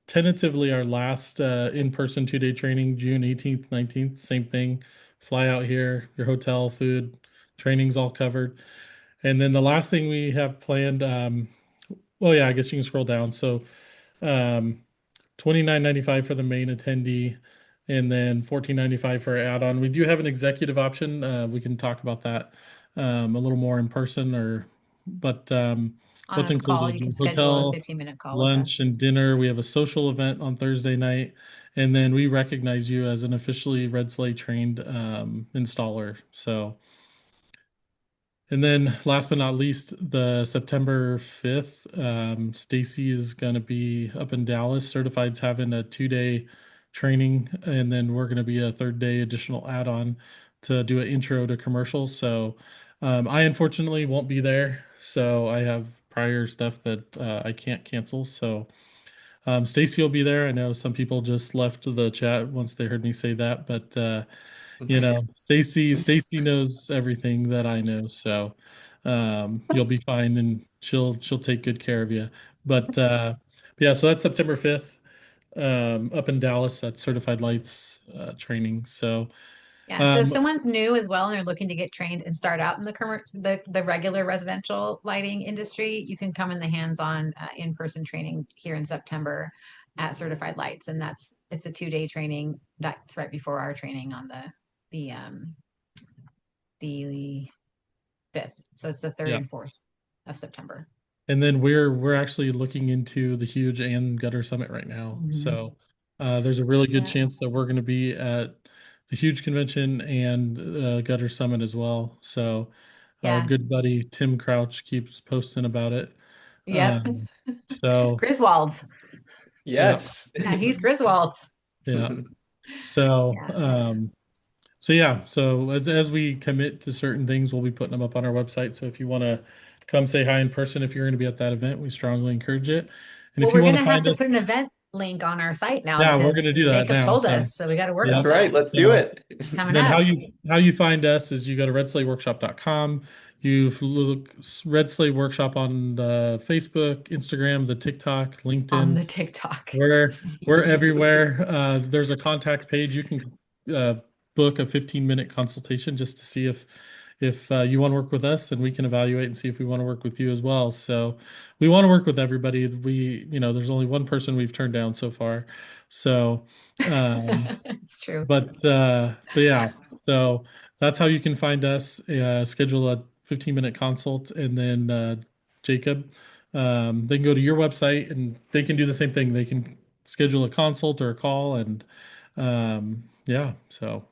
tentatively our last in-person 2 day training, June 18th, 19th, same thing. Fly out here, your hotel, food, training's all covered. And then the last thing we have planned, well, yeah, I guess you can scroll down. So um, 29.95 for the main attendee, and then 14.95 for add-on. We do have an executive option. We can talk about that a little more in person, but On what's a call, included you is can schedule a hotel, 15-minute call with us. lunch, and dinner. We have a social event on Thursday night, and then we recognize you as an officially Red Sleigh trained installer. So. And then last but not least, the September 5th, Stacy is going to be up in Dallas. Certified's having a 2 day training, and then we're going to be a 3rd day additional add-on to do an intro to commercials. So I unfortunately won't be there. So I have prior stuff that I can't cancel. So Stacy will be there. I know some people just left the chat once they heard me say that, but Stacy knows everything that I know, so you'll be fine, and she'll take good care of you. But yeah, so that's September 5th, up in Dallas. That's Certified Lights training. So Yeah. So if um, someone's new as well and they're looking to get trained and start out in the regular residential lighting industry, you can come in the hands-on in-person training here in September at Certified Lights, and it's a 2 day training. That's right before our training on the 5th. So it's the 3rd yeah, and 4th of September. and then we're actually looking into the Huge and Gutter Summit right now. Mhm. So there's a really good Yeah. chance that we're going to be at the Huge Convention and Gutter Summit as well. So our Yeah. good buddy Tim Crouch keeps posting about it. Yep. Um, so Griswold's. yeah, Yes. Yeah, he's Griswold's. yeah. So Yeah. so yeah. So as we commit to certain things, we'll be putting them up on our website. So if you want to come say hi in person, if you're going to be at that event, we strongly encourage it. And Well, if you we're want gonna to have find to put us, an event link on our site now yeah, we're going because to do that Jacob now. told So us, so we got to work yeah. That's with right. that. Let's do So it. Coming then up. how you find us is you go to redslayworkshop.com. You look Red Sleigh Workshop on the Facebook, Instagram, the TikTok, On LinkedIn. the TikTok. We're everywhere. There's a contact page. You can book a 15-minute consultation just to see if you want to work with us, then we can evaluate and see if we want to work with you as well. So we want to work with everybody. There's only one person we've turned down so far. So, It's true. but yeah, so that's how you can find us. Schedule a 15-minute consult, and then Jacob, they can go to your website and they can do the same thing. They can schedule a consult or a call, and yeah, so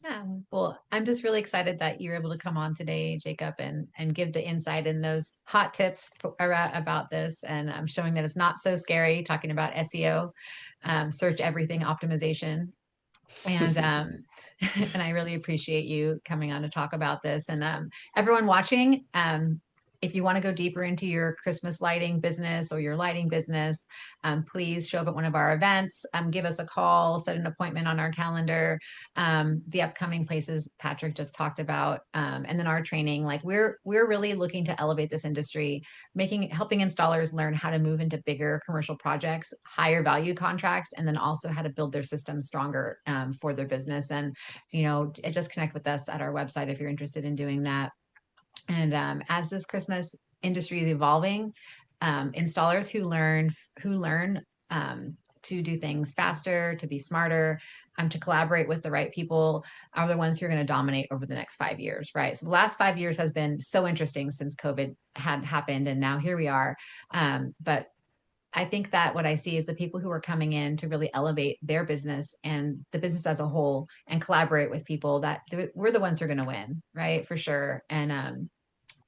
Yeah, well, I'm just really excited that you're able to come on today, Jacob, and give the insight and those hot tips about this, and showing that it's not so scary. Talking about SEO, search everything optimization, and and I really appreciate you coming on to talk about this. And everyone watching, if you want to go deeper into your Christmas lighting business or your lighting business, please show up at one of our events. Give us a call, set an appointment on our calendar. The upcoming places Patrick just talked about, and then our training. Like we're really looking to elevate this industry, helping installers learn how to move into bigger commercial projects, higher value contracts, and then also how to build their systems stronger for their business. And just connect with us at our website if you're interested in doing that. And as this Christmas industry is evolving, installers who learn to do things faster, to be smarter, to collaborate with the right people are the ones who are going to dominate over the next 5 years, right? So the last 5 years has been so interesting since COVID had happened, and now here we are. But I think that what I see is the people who are coming in to really elevate their business and the business as a whole and collaborate with people, that we're the ones who are going to win, right? For sure.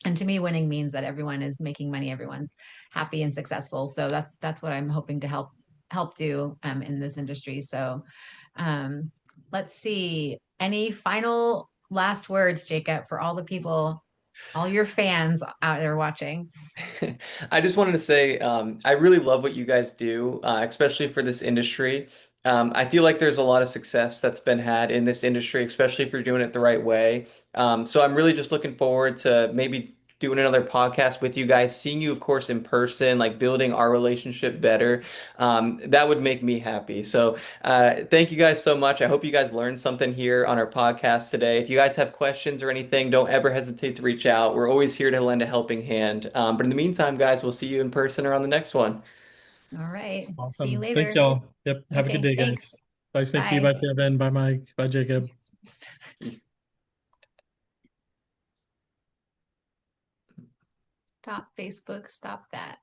And to me, winning means that everyone is making money, everyone's happy and successful. So that's what I'm hoping to help do in this industry. So um, let's see. Any final last words, Jacob, for all the people, all your fans out there watching? I just wanted to say, I really love what you guys do, especially for this industry. I feel like there's a lot of success that's been had in this industry, especially if you're doing it the right way. So I'm really just looking forward to maybe doing another podcast with you guys, seeing you, of course, in person, like building our relationship better. That would make me happy. So thank you guys so much. I hope you guys learned something here on our podcast today. If you guys have questions or anything, don't ever hesitate to reach out. We're always here to lend a helping hand. But in the meantime, guys, we'll see you in person or on the next one. All right. See you awesome. Thank later. y'all. Yep. Have a good Okay. day, Thanks. guys. Bye, Smithy. Bye. Bye, Kevin. Bye, Mike. Bye, Jacob. Stop Facebook. Stop that.